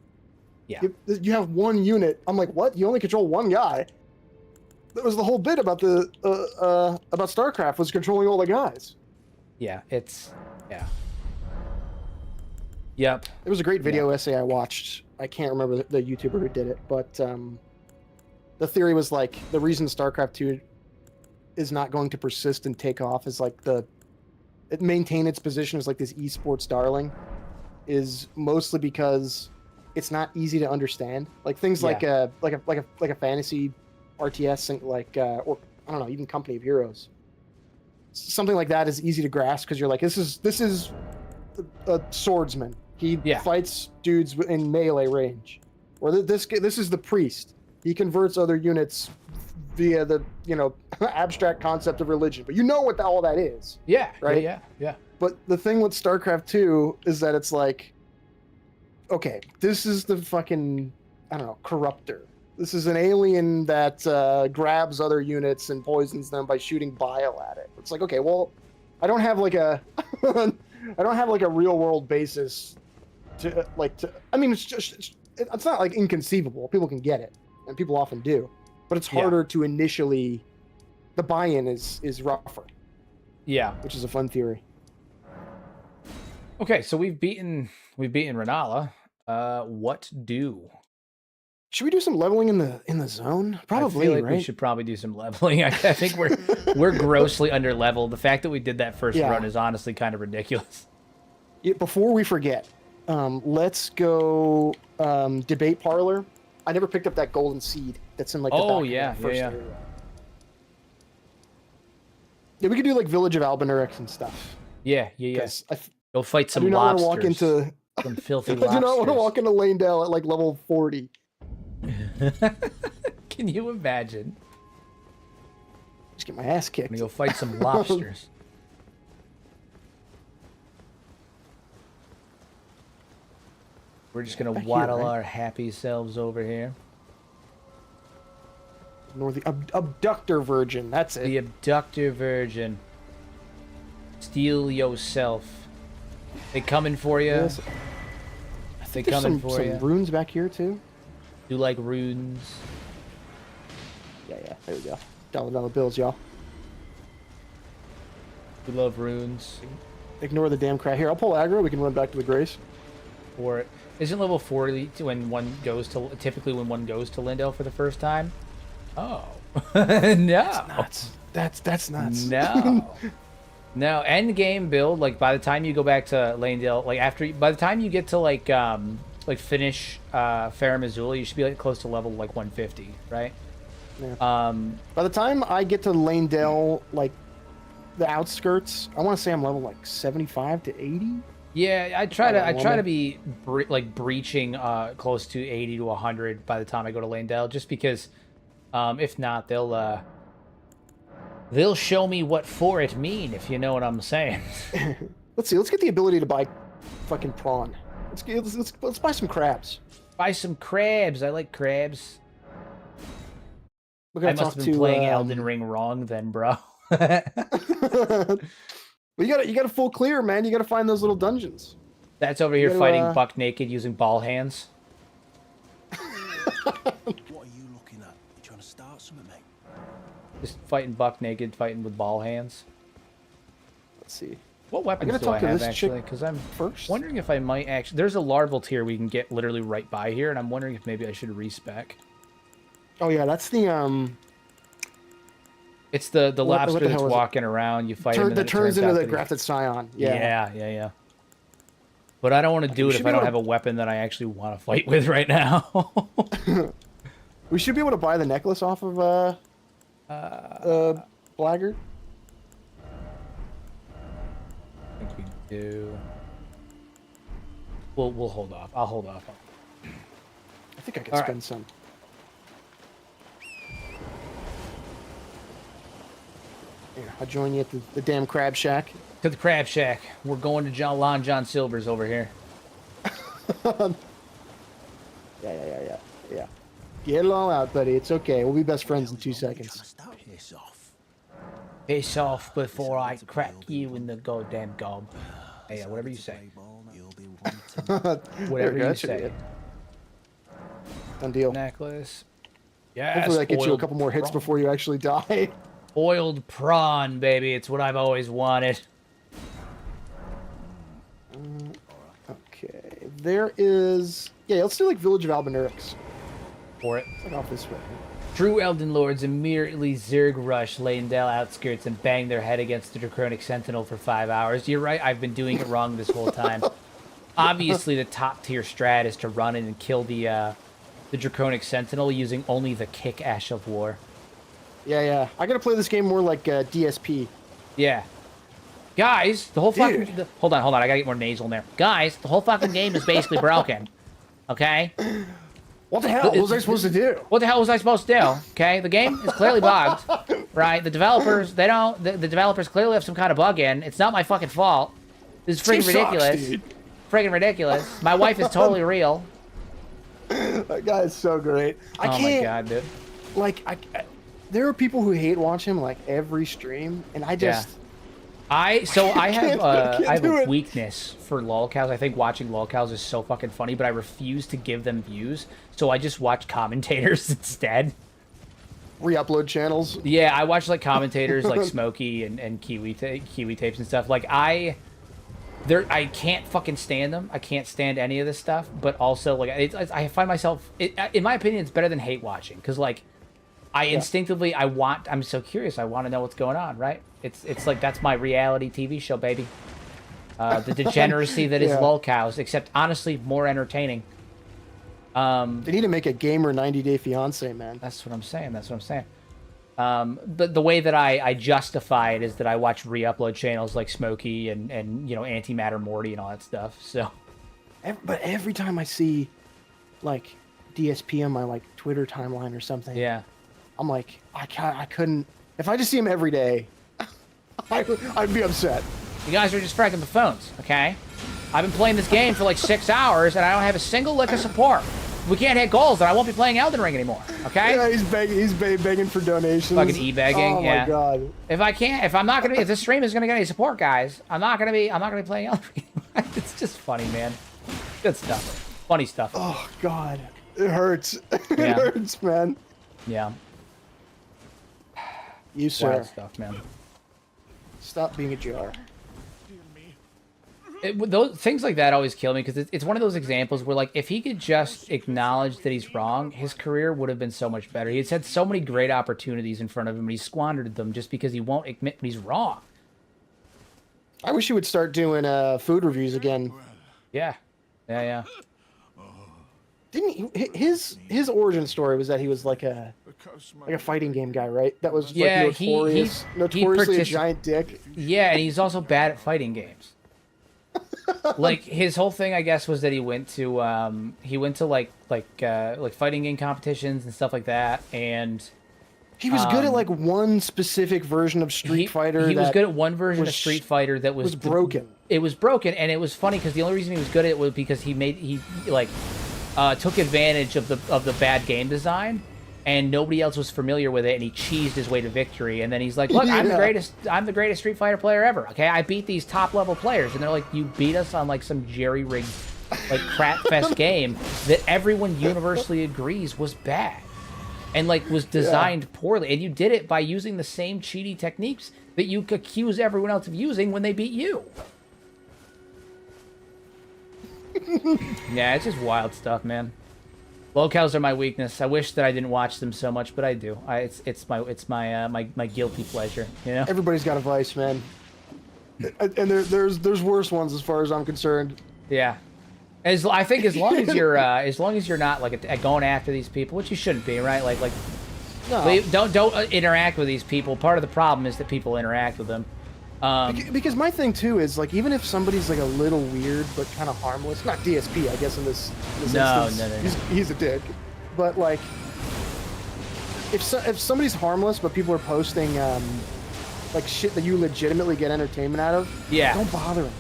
Yeah. You have one unit. I'm like, what? You only control one guy. That was the whole bit about the about StarCraft was controlling all the guys. Yeah, yeah. Yep. There was a great video essay I watched. I can't remember the YouTuber who did it, but the theory was like the reason StarCraft 2 is not going to persist and take off is like it maintain its position as like this esports darling is mostly because it's not easy to understand. Like things like a fantasy RTS like or I don't know, even Company of Heroes. Something like that is easy to grasp because you're like this is a swordsman. He fights dudes in melee range. Or this is the priest. He converts other units via the abstract concept of religion. But you know what all that is. Yeah. Right? Yeah. But the thing with StarCraft 2 is that it's like, okay, this is the fucking, I don't know, corruptor. This is an alien that grabs other units and poisons them by shooting bile at it. It's like, okay, well, I don't have like a real world basis to I mean, it's not like inconceivable. People can get it, and people often do, but it's harder to initially. The buy-in is rougher. Yeah, which is a fun theory. Okay, so we've beaten Renala. What do? Should we do some leveling in the zone? Probably, I feel like right? we should probably do some leveling. I think we're grossly under leveled. The fact that we did that first Yeah. run is honestly kind of ridiculous. Yeah, before we forget, let's go debate parlor. I never picked up that golden seed that's in like the back of yeah, that first yeah. area. Yeah, we could do like Village of Albanurix and stuff. Yeah. 'Cause Go fight I some do not want lobsters. to walk into. Some filthy I do not want to lobsters. walk into Lanedale at like level 40. Can you imagine? Just get my ass I'm kicked. gonna go fight some lobsters. We're just gonna Back here, waddle right? our happy selves over here. Abductor Virgin. That's it. The abductor virgin. Steal yourself. They coming for you. Yes. They There's coming some for you. runes back here too. Do like runes. Yeah. There we go. Dollar bills, y'all. We love runes. Ignore the damn crap. Here, I'll pull aggro. We can run back to the Grace. Or isn't level 40 when one goes to typically when one goes to Lindell for the first time? Oh no. That's nuts. No. No, end game build, like by the time you go back to Lanedale, like by the time you get to like finish Farum Azula, you should be like close to level like 150, right? Yeah. By the time I get to Lanedale, like the outskirts, I want to say I'm level like 75 to 80. Yeah, I try to be breaching close to 80 to 100 by the time I go to Lanedale, just because if not, they'll show me what for it mean, if you know what I'm saying. Let's see. Let's get the ability to buy fucking prawn. Let's buy some crabs. Buy some crabs. I like crabs. We're I gonna must talk have been to playing Elden Ring wrong then, bro. But you got a full clear, man. You got to find those little dungeons. That's over here gotta, fighting buck naked using ball hands. What are you looking at? You trying to start something, mate? Just fighting buck naked, fighting with ball hands. Let's see. What weapons gonna do talk I to have this chick actually? Because I'm first. wondering if I might actually. There's a larval tier we can get literally right by here, and I'm wondering if maybe I should respec. Oh yeah, that's the It's the What the lobster hell that's is it? walking around. You fight him, and then that it turns into out the that he- grafted scion. Yeah. Yeah. But I don't want to do we it should if be I don't able have a weapon that I actually want to fight with right now. We should be able to buy the necklace off of Blackguard. I think we do. We'll hold off. I'll hold off. I think I could All right. spend some. Here, I'll join you at the damn crab shack. To the Crab Shack. We're going to Lon John Silver's over here. Yeah. Get it all out, buddy. It's okay. We'll be best friends in 2 Trying seconds. to start piss off. Piss off before I crack you in the goddamn gob. Hey, whatever you say. You'll be wanting. Whatever we go, you that should be say. it. Done deal. Necklace. Yes. Hopefully that gets you a oiled couple more hits prawn. before you actually die. Oiled prawn, baby. It's what I've always wanted. Okay. There is... Yeah, let's do like Village of Albanurix. For it. Like off this way. True Elden Lords immediately Zerg rush Lanedale outskirts and bang their head against the Draconic Sentinel for 5 hours. You're right, I've been doing it wrong this whole time. Obviously, the top tier strat is to run in and kill the Draconic Sentinel using only the kick Ash of War. Yeah. I gotta play this game more like DSP. Yeah. Guys, the whole fucking... Dude. Hold on, I gotta get more nasal in there. Guys, the whole fucking game is basically broken. Okay? What the hell? What was I supposed to do? What the hell was I supposed to do? Okay, the game is clearly bugged, right? The developers, the developers clearly have some kind of bug in. It's not my fucking fault. This is freaking Game sucks, ridiculous. dude. Freaking ridiculous. My wife is totally real. That guy is so great. I Oh my can't... god, dude. Like, there are people who hate watch him like every stream, and I just... I have can't do a it. weakness for lolcows. I think watching lolcows is so fucking funny, but I refuse to give them views, so I just watch commentators instead. Re-upload channels. Yeah, I watch like commentators like Smokey and Kiwi Tapes and stuff. Like I can't fucking stand them. I can't stand any of this stuff. But also, like, I find myself, in my opinion, it's better than hate watching. Because, like, instinctively, I'm so curious. I want to know what's going on, right? It's like, that's my reality TV show, baby. The degeneracy that is lol cows, except, honestly, more entertaining. They need to make a gamer 90 Day Fiance, man. That's what I'm saying. But the way that I justify it is that I watch re-upload channels like Smokey and you know, Antimatter Morty and all that stuff. So, but every time I see like DSP on my like Twitter timeline or something, I'm like, I couldn't. If I just see him every day, I'd be upset. You guys are just fragging the phones, okay? I've been playing this game for like 6 hours and I don't have a single lick of support. If we can't hit goals, then I won't be playing Elden Ring anymore. Okay? Yeah, he's begging for donations. Fucking e-begging. Oh my god. If this stream is gonna get any support, guys, I'm not gonna be playing Elden Ring anymore. It's just funny, man. Good stuff. Funny stuff. Oh god, it hurts. It hurts, man. Yeah. You sir. Wild stuff, man. Stop being a jar. Those things like that always kill me because it's one of those examples where, like, if he could just acknowledge that he's wrong, his career would have been so much better. He's had so many great opportunities in front of him, and he squandered them just because he won't admit when he's wrong. I wish he would start doing food reviews again. Yeah. Didn't he, his origin story was that he was like a fighting game guy, right? That was like notoriously a giant dick. Yeah, and he's also bad at fighting games. Like, his whole thing, I guess, was that he went to like fighting game competitions and stuff like that, and he was good at like one specific version of Street Fighter. He was good at one version of Street Fighter that was broken. It was broken, and it was funny because the only reason he was good at it was because he took advantage of the bad game design, and nobody else was familiar with it, and he cheesed his way to victory. And then he's like, "Look, I'm the greatest Street Fighter player ever. Okay, I beat these top level players." And they're like, "You beat us on like some jerry rigged, like crap fest game that everyone universally agrees was bad, and like was designed poorly. And you did it by using the same cheaty techniques that you accuse everyone else of using when they beat you." Yeah, it's just wild stuff, man. Locals are my weakness. I wish that I didn't watch them so much, but I do. It's my guilty pleasure. You know. Everybody's got a vice, man. And there's worse ones as far as I'm concerned. Yeah. I think as long as you're not like going after these people, which you shouldn't be, right? Like no. Don't interact with these people. Part of the problem is that people interact with them. Because my thing too is like, even if somebody's like a little weird but kind of harmless, not DSP, I guess in this instance, no. He's a dick. But like, if somebody's harmless but people are posting like shit that you legitimately get entertainment out of, don't bother them.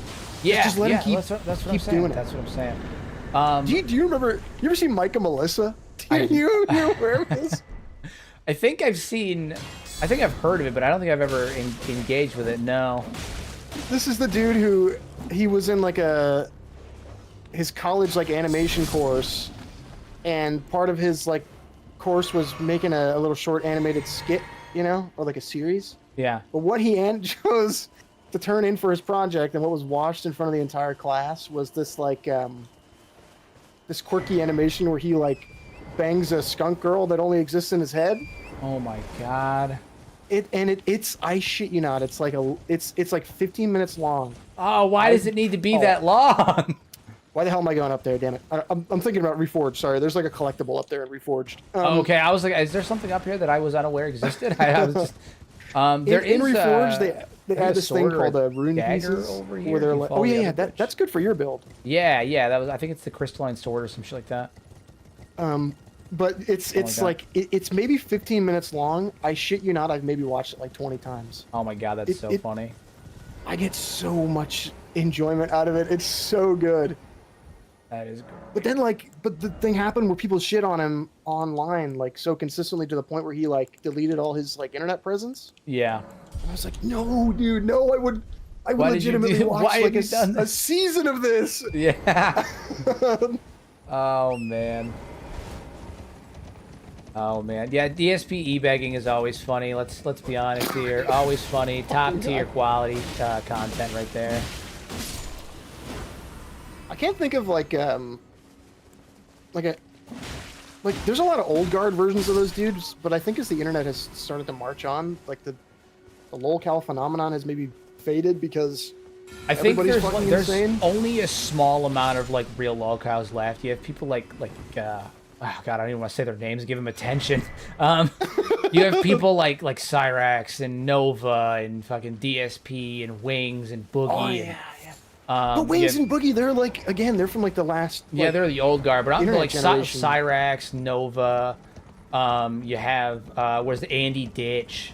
Yeah, just let him keep, that's what keep I'm saying. doing it. That's what I'm saying. Do you remember? You ever seen Mike and Melissa? You aware of this? I think I've heard of it, but I don't think I've ever engaged with it. No. This is the dude who he was in like his college like animation course, and part of his like course was making a little short animated skit, you know, or like a series. Yeah. But what he chose to turn in for his project, and what was watched in front of the entire class, was this like this quirky animation where he like bangs a skunk girl that only exists in his head. Oh my god. It's I shit you not, it's like it's like 15 minutes long. Oh, why does it need to be that long? Why the hell am I going up there? Damn it! I'm thinking about Reforged. Sorry, there's like a collectible up there in Reforged. Okay, I was like, is there something up here that I was unaware existed? I was just. In Reforged, they had this thing called the rune pieces, over here, where they're like, oh yeah, that's good for your build. Yeah, that was. I think it's the crystalline sword or some shit like that. But it's maybe 15 minutes long. I shit you not, I've maybe watched it like 20 times. Oh my god, that's so funny. I get so much enjoyment out of it. It's so good. That is great. But then but the thing happened where people shit on him online like so consistently to the point where he like deleted all his like internet presence. Yeah. And I was like, no, dude, no, I would legitimately watch like a season of this. Yeah. Oh man. Oh man, yeah. DSP e-begging is always funny. Let's be honest here. Always funny. Top tier quality content right there. can't think of like a like there's a lot of old guard versions of those dudes, but I think as the internet has started to march on, like the lolcow phenomenon has maybe faded because I think everybody's fucking there's insane. only a small amount of like real lolcows left. You have people like oh god, I don't even want to say their names. Give them attention. You have people like Cyrax and Nova and fucking DSP and Wings and Boogie. Oh yeah, yeah. But Wings and Boogie, they're like they're from like the last. Yeah, like, they're the old guard, but I'm internet like generation. Cyrax, Nova. You have where's the Andy Ditch?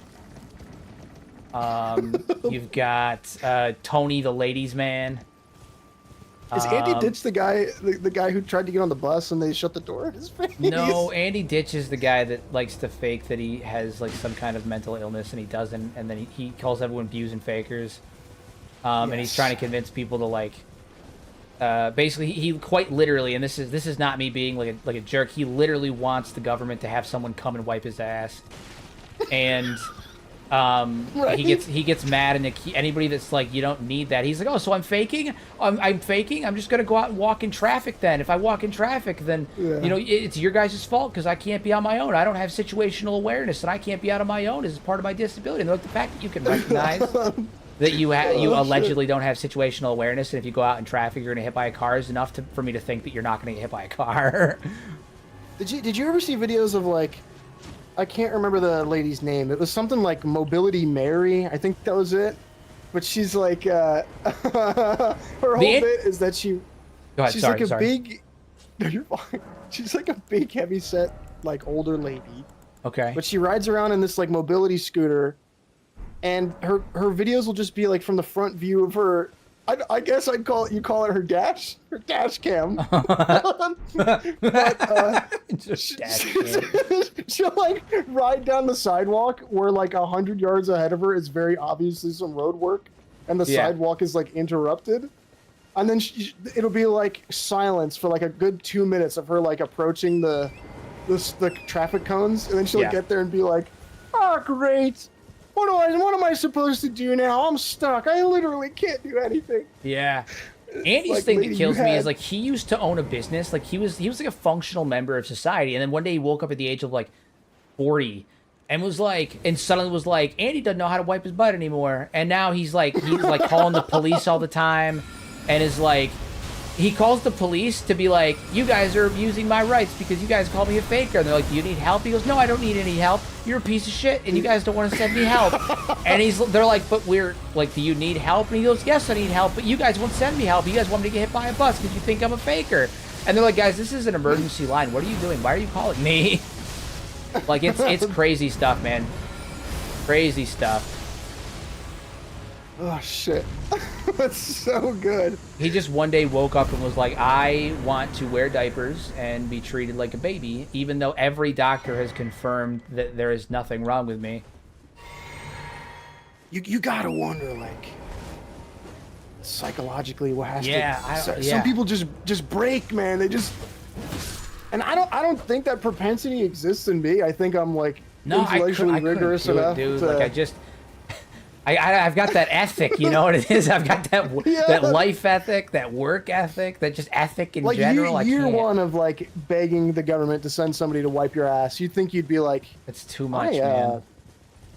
You've got Tony the ladies man. Is Andy Ditch the guy who tried to get on the bus and they shut the door in his face? No, Andy Ditch is the guy that likes to fake that he has like some kind of mental illness and he doesn't, and then he calls everyone views and fakers. And he's trying to convince people to like basically he quite literally, and this is not me being like a jerk, he literally wants the government to have someone come and wipe his ass. And right. he gets mad, and anybody that's like, you don't need that, he's like, oh, so I'm faking? I'm faking? I'm just gonna go out and walk in traffic then. If I walk in traffic, then you know it's your guys' fault because I can't be on my own. I don't have situational awareness, and I can't be out on my own as part of my disability. And like the fact that you can recognize that you allegedly don't have situational awareness, and if you go out in traffic you're gonna get hit by a car is enough for me to think that you're not gonna get hit by a car. Did you ever see videos of like, I can't remember the lady's name. It was something like Mobility Mary. I think that was it. But she's like, her whole bit is that she's like a big. No, you're fine. She's like a big, heavy set, like older lady. Okay. But she rides around in this like mobility scooter, and her videos will just be like from the front view of her. I guess I'd call it her dash cam. She'll like ride down the sidewalk where like 100 yards ahead of her is very obviously some road work, and the sidewalk is like interrupted, and then it'll be like silence for like a good 2 minutes of her like approaching the traffic cones, and then she'll get there and be like, "Oh, great. What am I supposed to do now? I'm stuck. I literally can't do anything." Yeah. Andy's like, thing that kills me is like he used to own a business. Like he was like a functional member of society, and then one day he woke up at the age of like 40 and was like, and suddenly was like, Andy doesn't know how to wipe his butt anymore. And now he's like calling the police all the time, and is like, he calls the police to be like, you guys are abusing my rights because you guys called me a faker. And they're like, do you need help? He goes, no, I don't need any help. You're a piece of shit, and you guys don't want to send me help. And they're like, but we're like, do you need help? And he goes, yes, I need help, but you guys won't send me help. You guys want me to get hit by a bus because you think I'm a faker. And they're like, guys, this is an emergency line. What are you doing? Why are you calling me? Like, it's crazy stuff, man. Crazy stuff. Oh, shit. That's so good. He just one day woke up and was like, I want to wear diapers and be treated like a baby, even though every doctor has confirmed that there is nothing wrong with me. You gotta wonder, like, psychologically what has to... Some people just break, man. They just... And I don't think that propensity exists in me. I think I'm, like, intellectually rigorous enough. Dude. Like, I've got that ethic, you know what it is? I've got that life ethic, that work ethic, that just ethic in general. Like year one of like begging the government to send somebody to wipe your ass, you'd think you'd be like, "It's too much, man.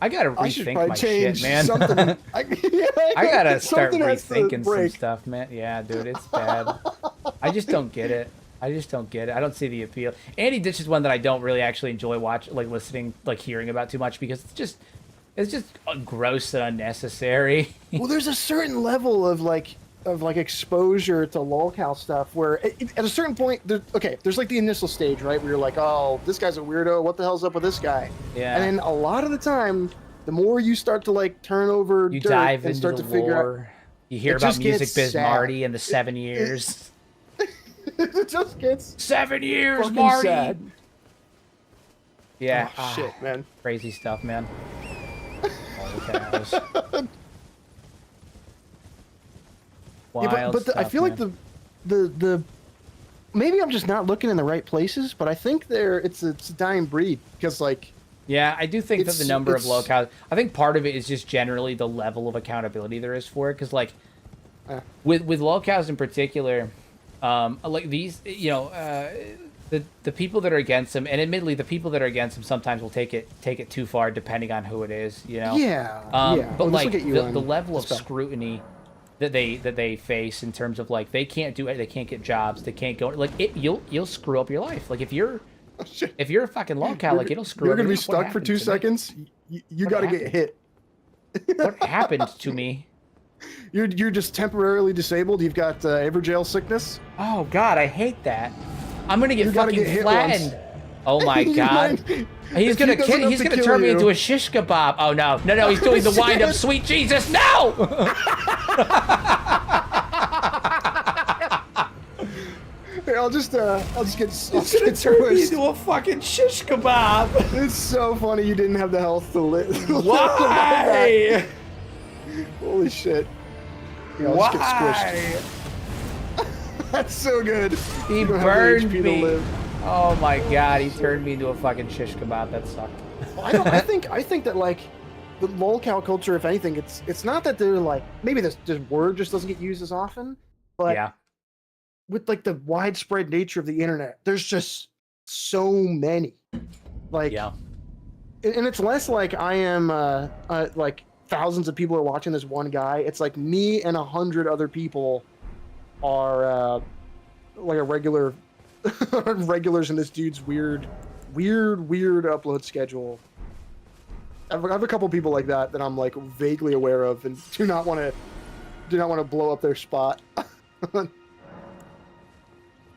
I gotta rethink my shit, man. I gotta start rethinking some stuff, man. Yeah, dude, it's bad. I just don't get it. I don't see the appeal. Andy Ditch is one that I don't really actually enjoy listening, hearing about too much because it's just gross and unnecessary. Well, there's a certain level of exposure to lolcow stuff where at a certain point, there's like the initial stage, right? Where you're like, oh, this guy's a weirdo. What the hell's up with this guy? Yeah. And then a lot of the time, the more you start to like turn over you dirt dive and into start the to figure lore. out, You hear about Music Biz Marty and the 7 years. It just gets 7 years, fucking Marty. sad. Yeah. Oh, shit, man. Crazy stuff, man. Cows. Wild but stuff, I feel man. like the maybe I'm just not looking in the right places, but I think it's a dying breed because like yeah, I do think that the number of low cows. I think part of it is just generally the level of accountability there is for it, because like with low cows in particular, Like these, the people that are against him, and admittedly, the people that are against him sometimes will take it too far, depending on who it is. Yeah. Yeah. But Oh, this will like get you the on level the of spell. scrutiny that they face in terms of like they can't do it, they can't get jobs, they can't go like it. You'll screw up your life. Like if you're a fucking lolcow, like it'll screw You're up. gonna be What stuck for happened 2 to me? seconds. You What got to get happened? hit. What happened to me? You're just temporarily disabled. You've got Everjail sickness. Oh God, I hate that. I'm gonna get You gotta fucking get hit flattened. Oh my You God. might- He's if he gonna doesn't have he's to gonna kill turn me you- into a shish kebab. Oh no, he's doing the wind up. Shit. Sweet Jesus, no! Here, I'll just get. I'll He's just gonna get turn me squished. into a fucking shish kebab. It's so funny you didn't have the health to live. Why? Holy shit. Here, I'll just get Why? squished. That's so good. He You don't have the burned HP to me. live. Oh my God, he turned me into a fucking shish kebab. That sucked. I think that like the lolcow culture, if anything, it's not that they're like maybe this word just doesn't get used as often, but Yeah. with like the widespread nature of the internet, there's just so many. Like Yeah. and it's less like I am like thousands of people are watching this one guy. It's like me and 100 other people are like a regular regulars in this dude's weird upload schedule. I have a couple people like that that I'm like vaguely aware of and do not want to blow up their spot.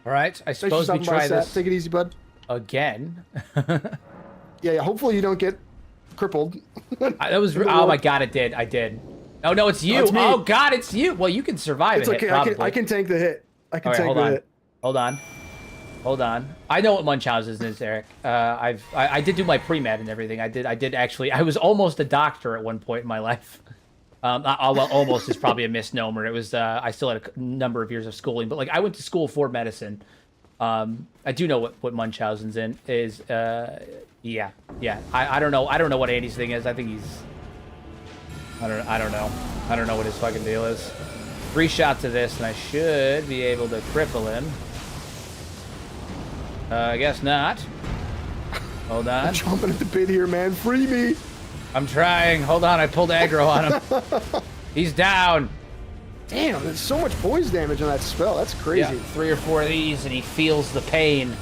All right, I Thanks for suppose we stopping by, try Sat. this Take it easy, bud. again. Yeah. Hopefully you don't get crippled. That was. Oh my God, it did. I did. Oh no, it's you. it's me. Oh God, it's you. Well, you can survive It's it. okay. Probably. I can tank the hit. I can All right, tank hold the on. hit. Hold on. I know what Munchausen is, Eric. I did do my pre-med and everything. I did actually. I was almost a doctor at one point in my life. Well, almost is probably a misnomer. It was. I still had a number of years of schooling, but like I went to school for medicine. I do know what Munchausen's in is. Yeah. I don't know. I don't know what Andy's thing is. I think he's. I don't know. I don't know what his fucking deal is. 3 shots of this, and I should be able to cripple him. I guess not. Hold on. I'm chomping at the bit here, man. Free me. I'm trying. Hold on. I pulled aggro on him. He's down. Damn, there's so much poise damage on that spell. That's crazy. Yeah, 3 or 4 of these, and he feels the pain.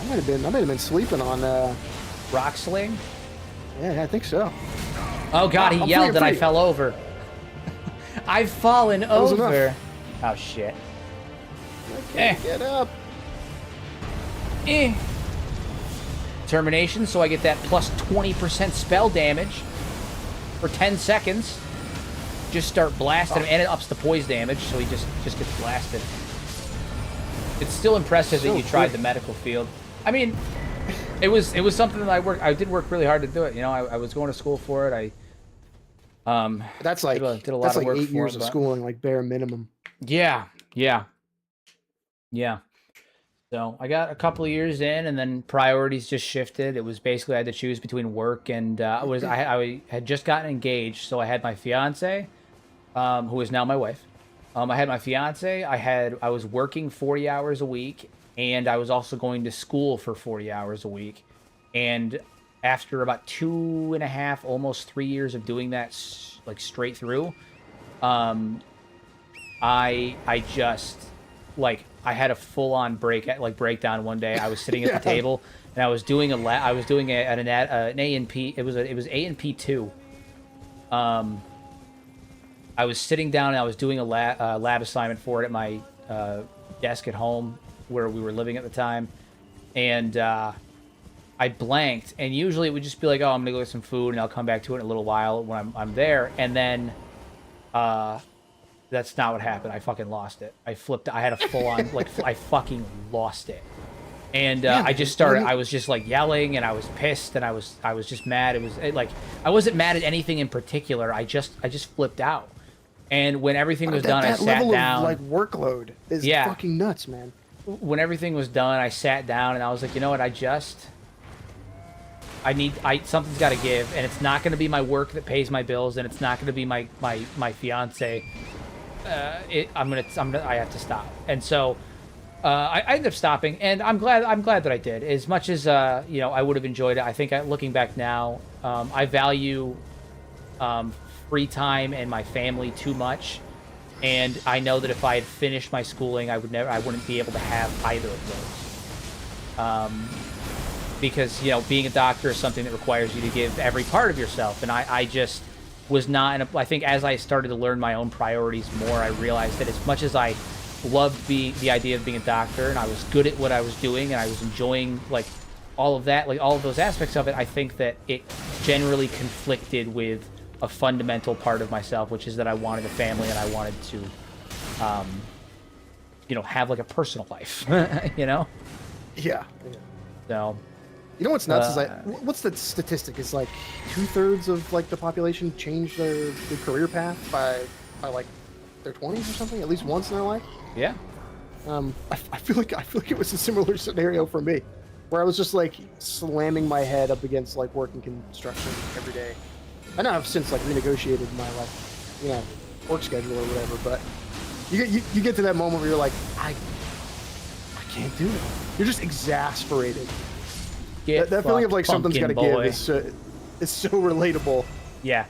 I might have been sleeping on. Rock sling? Yeah, I think so. Oh God, he I'm yelled free, and I free. fell over. I've fallen was over. enough. Oh shit. Okay, get up. Termination, so I get that plus 20% spell damage for 10 seconds. Just start blasting him, and it ups the poise damage, so he just gets blasted. It's still impressive that So you tried quick. the medical field. I mean, it was something that I did work really hard to do it. You know, I was going to school for it. That's like did a lot that's of like work 8 for years it, of but- schooling, like bare minimum. Yeah. So I got a couple of years in, and then priorities just shifted. It was basically I had to choose between work and I had just gotten engaged, so I had my fiance, who is now my wife. I had my fiance. I was working 40 hours a week, and I was also going to school for 40 hours a week. And after about 2.5, almost 3 years of doing that, like straight through, I just like I had a full-on breakdown one day. I was sitting at the table and I was doing an A and P. It was A and P 2. I was sitting down and I was doing a lab assignment for it at my desk at home where we were living at the time, and I blanked. And usually it would just be like, oh, I'm gonna go get some food and I'll come back to it in a little while when I'm there, and then that's not what happened. I fucking lost it. I flipped. I had a full-on, I fucking lost it. And I just started, I was just like yelling, and I was pissed, and I was just mad. It was like, I wasn't mad at anything in particular. I just flipped out. And when everything was done, I that sat level down. of like workload is Yeah. fucking nuts, man. When everything was done, I sat down and I was like, you know what? Something's got to give, and it's not going to be my work that pays my bills, and it's not going to be my fiance. I have to stop. And so I ended up stopping, and I'm glad that I did. As much as I would have enjoyed it. I think looking back now, I value free time and my family too much, and I know that if I had finished my schooling, I wouldn't be able to have either of those. Because being a doctor is something that requires you to give every part of yourself, and I just was not. I think as I started to learn my own priorities more, I realized that as much as I loved the idea of being a doctor, and I was good at what I was doing, and I was enjoying like all of that, like all of those aspects of it, I think that it generally conflicted with a fundamental part of myself, which is that I wanted a family and I wanted to, have like a personal life, Yeah. So. You know what's nuts is what's the statistic? Is like 2/3 of like the population change their career path by like their 20s or something, at least once in their life. Yeah. I feel like it was a similar scenario for me, where I was just like slamming my head up against like working construction every day. I know I've since like renegotiated my work schedule or whatever, but you get to that moment where you're like, I can't do it. You're just exasperated. That feeling of like something's got to give is so relatable. Yeah.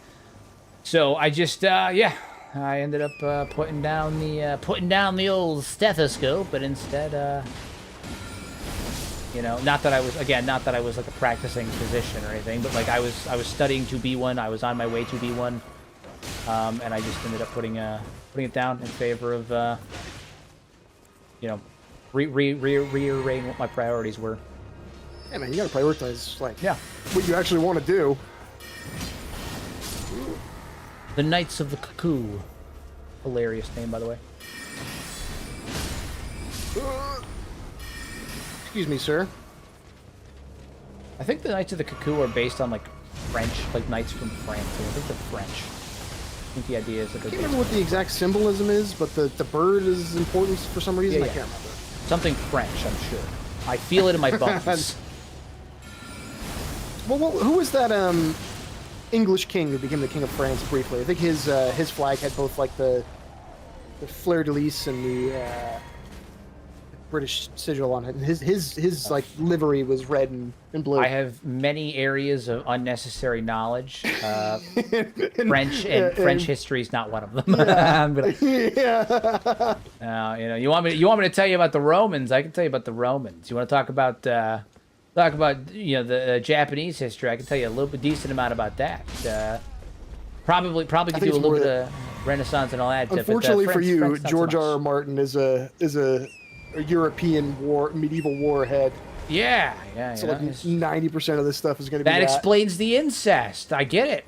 So I just I ended up putting down the old stethoscope, but instead not that I was like a practicing physician or anything, but like I was studying to be one. I was on my way to be one, and I just ended up putting it down in favor of rearranging what my priorities were. Yeah, man, you gotta prioritize like Yeah. what you actually want to do. The Knights of the Cuckoo. Hilarious name, by the way. Excuse me, sir. I think the Knights of the Cuckoo are based on like French, like knights from France. I think they're French. I think the idea is that they're I can't remember what the exact symbolism is, but the bird is important for some reason. Yeah, I can't remember. Something French, I'm sure. I feel it in my bones. Well, who was that English king who became the king of France briefly? I think his flag had both like the fleur-de-lis and the British sigil on it. And his like livery was red and blue. I have many areas of unnecessary knowledge. French history is not one of them. Yeah. You want me to tell you about the Romans? I can tell you about the Romans. You want to talk about the Japanese history? I can tell you a little bit decent amount about that. Probably could do a little bit of Renaissance and all that. Unfortunately but, for you, French, George R. R. Martin is a European medieval warhead. Yeah. So like 90% of this stuff is going to be that. Explains the incest. I get it.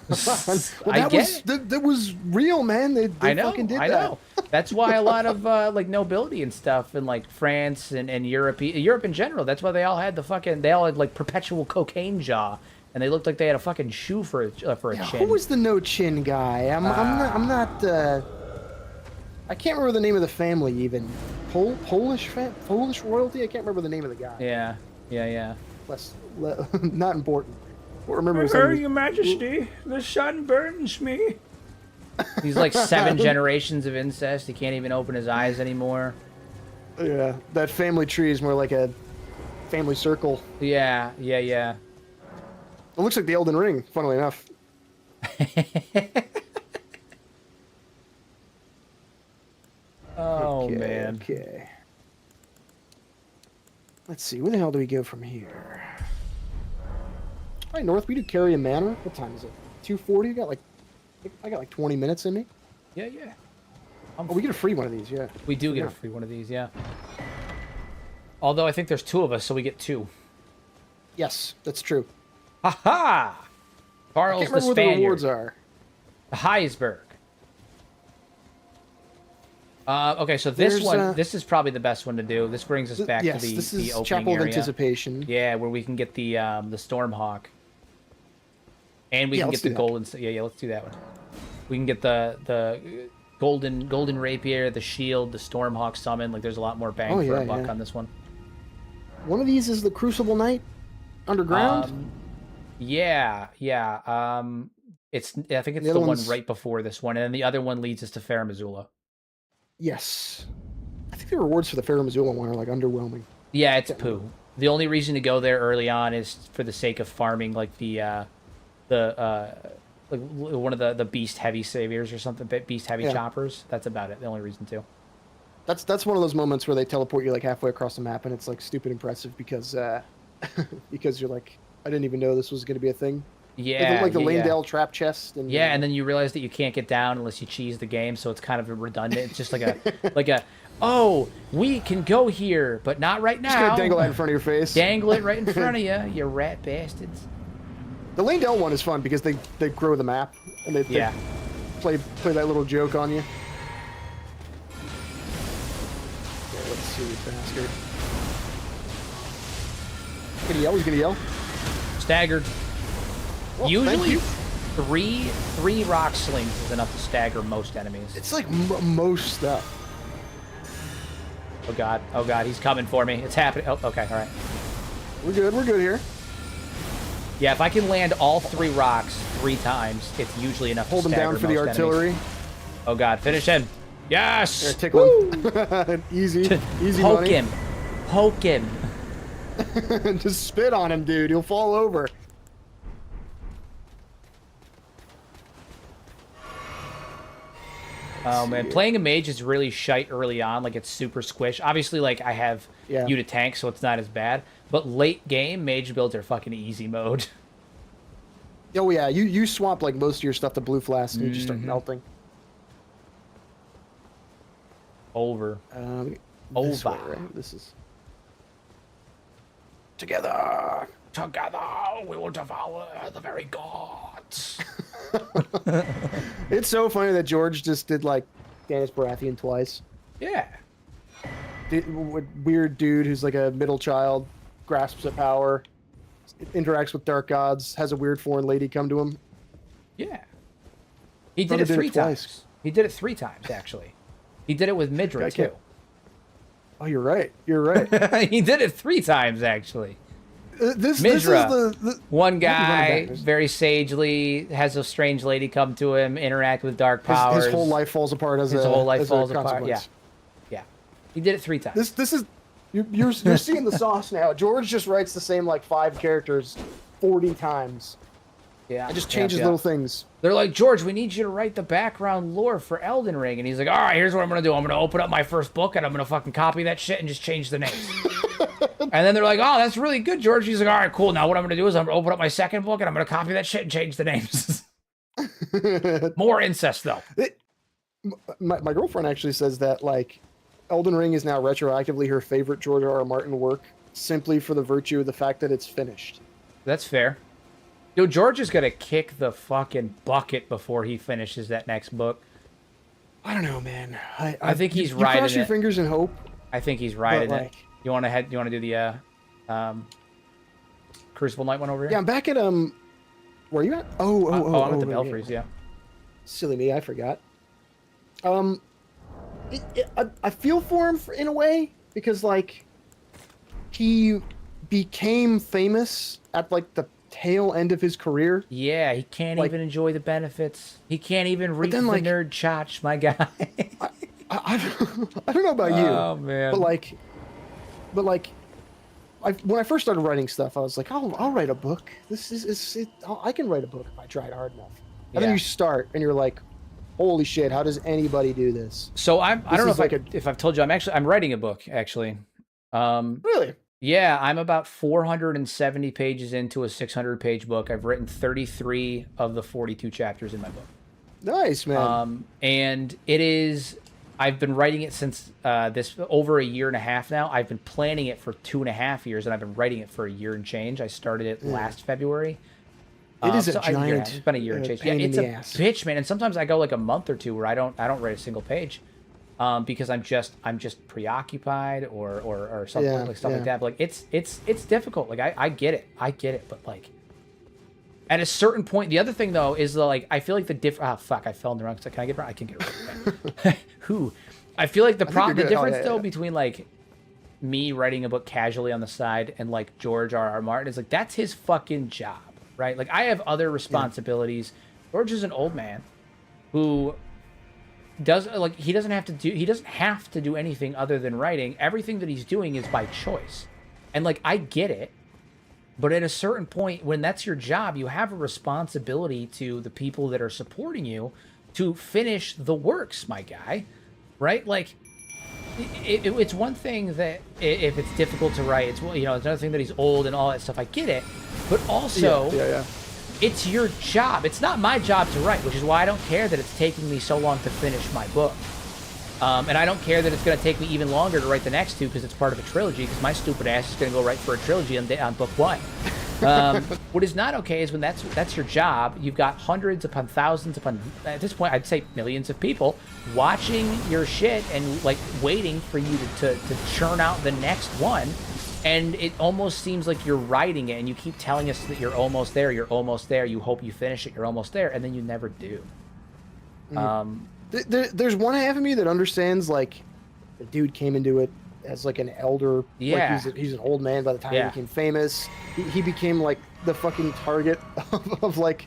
That was real, man. They fucking did that. I know. That's why a lot of like nobility and stuff in like France and Europe in general. That's why they all had like perpetual cocaine jaw, and they looked like they had a fucking shoe for a chin. Who was the no chin guy? I'm not. I can't remember the name of the family even. Polish royalty. I can't remember the name of the guy. Yeah. Not important. What remember his Your Majesty, the sun burns me. He's like 7 generations of incest. He can't even open his eyes anymore. Yeah, that family tree is more like a family circle. Yeah. It looks like the Elden Ring, funnily enough. Man. Okay. Let's see. Where the hell do we go from here? All right, North. We do Carry a Manor. What time is it? 2:40. I got like 20 minutes in me. Yeah. We get a free one of these. Yeah. We do get a free one of these. Yeah. Although I think there's 2 of us, so we get 2. Yes, that's true. Ha ha! Charles I can't remember the what the Spaniard. rewards are. The Heisberg. Okay, so this is probably the best one to do. This brings us back to the this is opening Chapel area. of Anticipation. Yeah, where we can get the Stormhawk, and we can get the golden. Yeah, let's do that one. We can get the golden rapier, the shield, the Stormhawk summon. Like, there's a lot more bang for a buck on this one. One of these is the Crucible Knight underground. Yeah. I think it's The the other one one's- right before this one, and then the other one leads us to Fair Missoula. Yes. I think the rewards for the Fair Missoula one are like underwhelming. Yeah, it's Yeah. poo. The only reason to go there early on is for the sake of farming, like like one of the beast heavy saviors or something, beast heavy Yeah. choppers. That's about it. The only reason to. That's one of those moments where they teleport you like halfway across the map, and it's like stupid impressive because because you're like, I didn't even know this was going to be a thing. Yeah, Like the yeah, Lanedale trap chest. And yeah, and then you realize that you can't get down unless you cheese the game, so it's kind of redundant. It's just like a oh, we can go here, but not right just now. gonna dangle that in front of your face. Dangle it right in front of you, you rat bastards. The Lanedale one is fun because they grow the map and they Yeah. play that little joke on you. Yeah, let's see, bastard. He's gonna yell. He's gonna yell. Staggered. Well, thank Usually, you. three rock slings is enough to stagger most enemies. It's like most stuff. Oh god, he's coming for me. It's happening. Oh, okay, all right. We're good here. Yeah, if I can land all 3 rocks 3 times, it's usually enough Hold to him stagger down for the most artillery. enemies. Oh god, finish him. Yes! There, tickle him. easy Poke money. him. Poke him. Just spit on him, dude. He'll fall over. Oh man, playing a mage is really shite early on. Like, it's super squish. Obviously, like, I have Yeah. you to tank, so it's not as bad. But late game, mage builds are fucking easy mode. Oh yeah, you swap like most of your stuff to blue flask and you just start Mhm. melting. Over. This way, Over. right? This is together. Together, we will devour the very gods. It's so funny that George just did like Danis Baratheon twice. Yeah. Weird dude who's like a middle child, grasps at power, interacts with dark gods, has a weird foreign lady come to him. Yeah. He did Brother it did it 3 twice. times. He did it 3 times, actually. He did it with Midra, I too. can't- Oh, you're right. You're right. He did it 3 times, actually. This Midra. is the One Let me run it guy, back. very sagely, has a strange lady come to him, interact with dark powers. his whole life falls apart as His a whole life as a falls apart. Yeah. consequence. Yeah. He did it 3 times. This is you're seeing the sauce now. George just writes the same like 5 characters 40 times. Yeah. It just yeah, changes yeah. little things. They're like, George, we need you to write the background lore for Elden Ring. And he's like, all right, here's what I'm going to do. I'm going to open up my first book and I'm going to fucking copy that shit and just change the names. And then they're like, oh, that's really good, George. He's like, all right, cool. Now what I'm going to do is I'm going to open up my second book and I'm going to copy that shit and change the names. More incest, though. My girlfriend actually says that like Elden Ring is now retroactively her favorite George R.R. Martin work simply for the virtue of the fact that it's finished. That's fair. Yo, George is going to kick the fucking bucket before he finishes that next book. I don't know, man. I think he's you riding cross your it. fingers and hope. I think he's riding like- it. You want to do the Crucible Knight one over here? Yeah, I'm back at where are you at? I'm at the right, Belfries, yeah. Silly me, I forgot. I feel for him in a way because like he became famous at like the tail end of his career. Yeah, he can't Like- even enjoy the benefits. He can't even reap then, the like- nerd chotch, my guy. I don't know about you, Oh, man. but like, when I first started writing stuff, I was like, I'll write a book. I can write a book if I tried hard enough. And then Yeah. you start, and you're like, holy shit, how does anybody do this? So I don't know is if I've told you, I'm writing a book, actually. Really? Yeah, I'm about 470 pages into a 600-page book. I've written 33 of the 42 chapters in my book. Nice, man. And it is, I've been writing it since this over a year and a half now. I've been planning it for 2.5 years, and I've been writing it for a year and change. I started it last February. It is a so giant it's been a year and change. Yeah, pain in it's the a ass. bitch, man. And sometimes I go like a month or two where I don't write a single page, because I'm just preoccupied or something Yeah, like stuff like yeah. that. But like it's difficult. Like I get it, but like at a certain point, the other thing though is like I feel like the I fell in the wrong. Can I get it? I can get it. Right. Who? I feel like the think you're good. difference yeah. though between like me writing a book casually on the side and like George R.R. Martin is like that's his fucking job, right? Like I have other responsibilities George is an old man who he doesn't have to do anything other than writing. Everything that he's doing is by choice. And like, I get it, but at a certain point, when that's your job, you have a responsibility to the people that are supporting you to finish the works, my guy, right? Like, it's one thing that if it's difficult to write, it's, you know, it's another thing that he's old and all that stuff. I get it, but also, it's your job. It's not my job to write, which is why I don't care that it's taking me so long to finish my book. And I don't care that it's going to take me even longer to write the next two because it's part of a trilogy, because my stupid ass is going to go write for a trilogy on book one. What is not okay is when that's your job. You've got hundreds upon thousands upon, at this point, I'd say millions of people watching your shit and like waiting for you to churn out the next one. And it almost seems like you're writing it and you keep telling us that you're almost there, you hope you finish it, you're almost there, and then you never do. There's one half of me that understands, like, the dude came into it as like an elder. Yeah. Like he's an old man by the time he became famous. He became like the fucking target of like,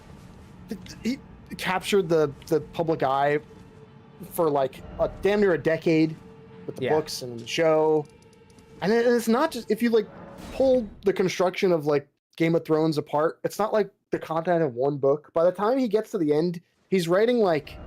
he captured the public eye for like damn near a decade with the books and the show. And it's not just, if you like pull the construction of like Game of Thrones apart, it's not like the content of one book. By the time he gets to the end, he's writing like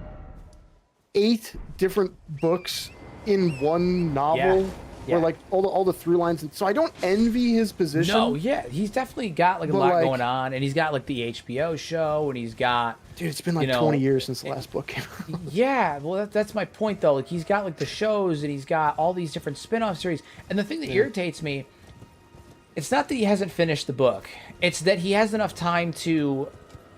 8 different books in one novel. Where like all the through lines, and so I don't envy his position. No, he's definitely got like a lot going on, and he's got like the HBO show, and he's got, dude, it's been like 20 years since the last book came out. Yeah, well that's my point though. Like, he's got like the shows, and he's got all these different spin-off series, and the thing that irritates me, it's not that he hasn't finished the book, it's that he has enough time to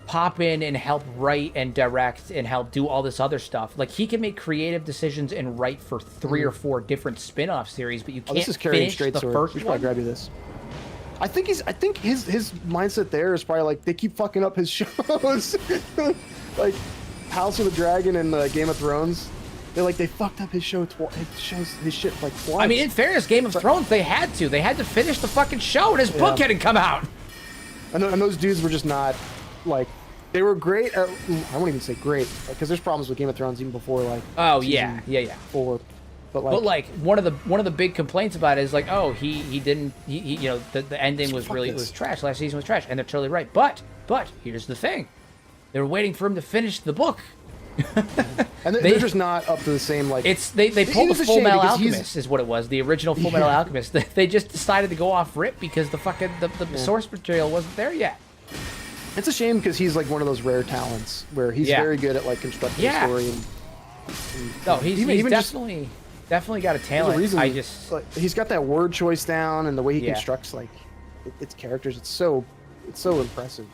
pop in and help write and direct and help do all this other stuff. Like, he can make creative decisions and write for 3 or 4 different spin-off series, but you can't finish the first one. I'll grab you this. I think his mindset there is probably like, they keep fucking up his shows. Like House of the Dragon and Game of Thrones. They fucked up his show his shit like twice. I mean, in fairness, Game of Thrones, they had to finish the fucking show, and his book hadn't come out. And those dudes were just not, like, they were great at, I won't even say great, because there's problems with Game of Thrones even before, like, season 4. But like one of the big complaints about it is like, oh, he didn't, you know, the ending was trash. Last season was trash, and they're totally right. But here's the thing, they were waiting for him to finish the book. And they're just not up to the same, like, they pulled the Full Metal Alchemist is what it was, the original Full Metal Alchemist. They just decided to go off rip because the fucking the source material wasn't there yet. It's a shame because he's like one of those rare talents where he's very good at like constructing a story. No, he's definitely got a talent. He's got that word choice down, and the way he constructs like its characters. It's so impressive.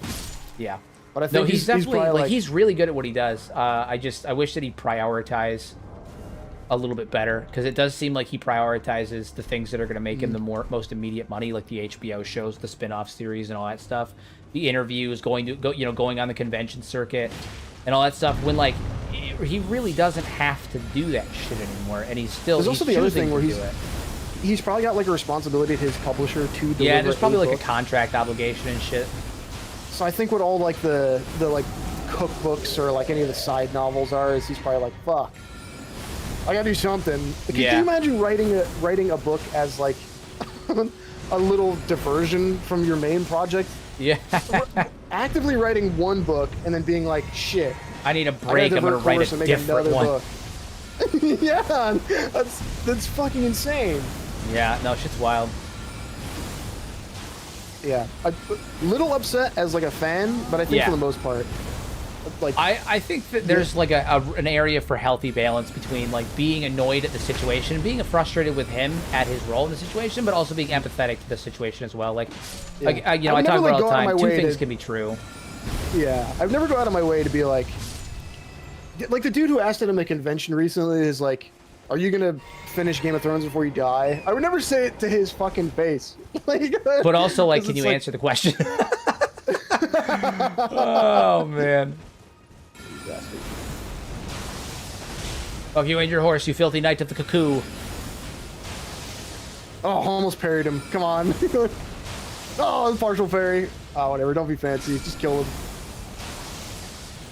Yeah. But I think he's definitely he's really good at what he does. I wish that he'd prioritize a little bit better, because it does seem like he prioritizes the things that are going to make him the most immediate money, like the HBO shows, the spin-off series, and all that stuff. The interviews, going on the convention circuit, and all that stuff. When like he really doesn't have to do that shit anymore, and he's also the other thing where he's probably got like a responsibility to his publisher to deliver. Yeah, there's probably like a contract obligation and shit. So I think what all like the like cookbooks or like any of the side novels are is he's probably like, fuck, I gotta do something. Can you imagine writing a book as like a little diversion from your main project? Yeah. Actively writing one book and then being like, shit, I need a break. I'm gonna write a different one. Book. Yeah, that's fucking insane. Yeah, no, shit's wild. Yeah, a little upset as like a fan, but I think for the most part, like, I think that there's like an area for healthy balance between like being annoyed at the situation, being frustrated with him at his role in the situation, but also being empathetic to the situation as well. Like, I talk about all the time. Two things can be true. Yeah, I've never go out of my way to be like the dude who asked at him at a convention recently is like, "Are you gonna finish Game of Thrones before you die?" I would never say it to his fucking face. But also, like, can you answer the question? Oh man. Oh, you and your horse, you filthy knight of the cuckoo. Oh, almost parried him. Come on. Oh, partial parry. Oh, whatever. Don't be fancy. Just kill him.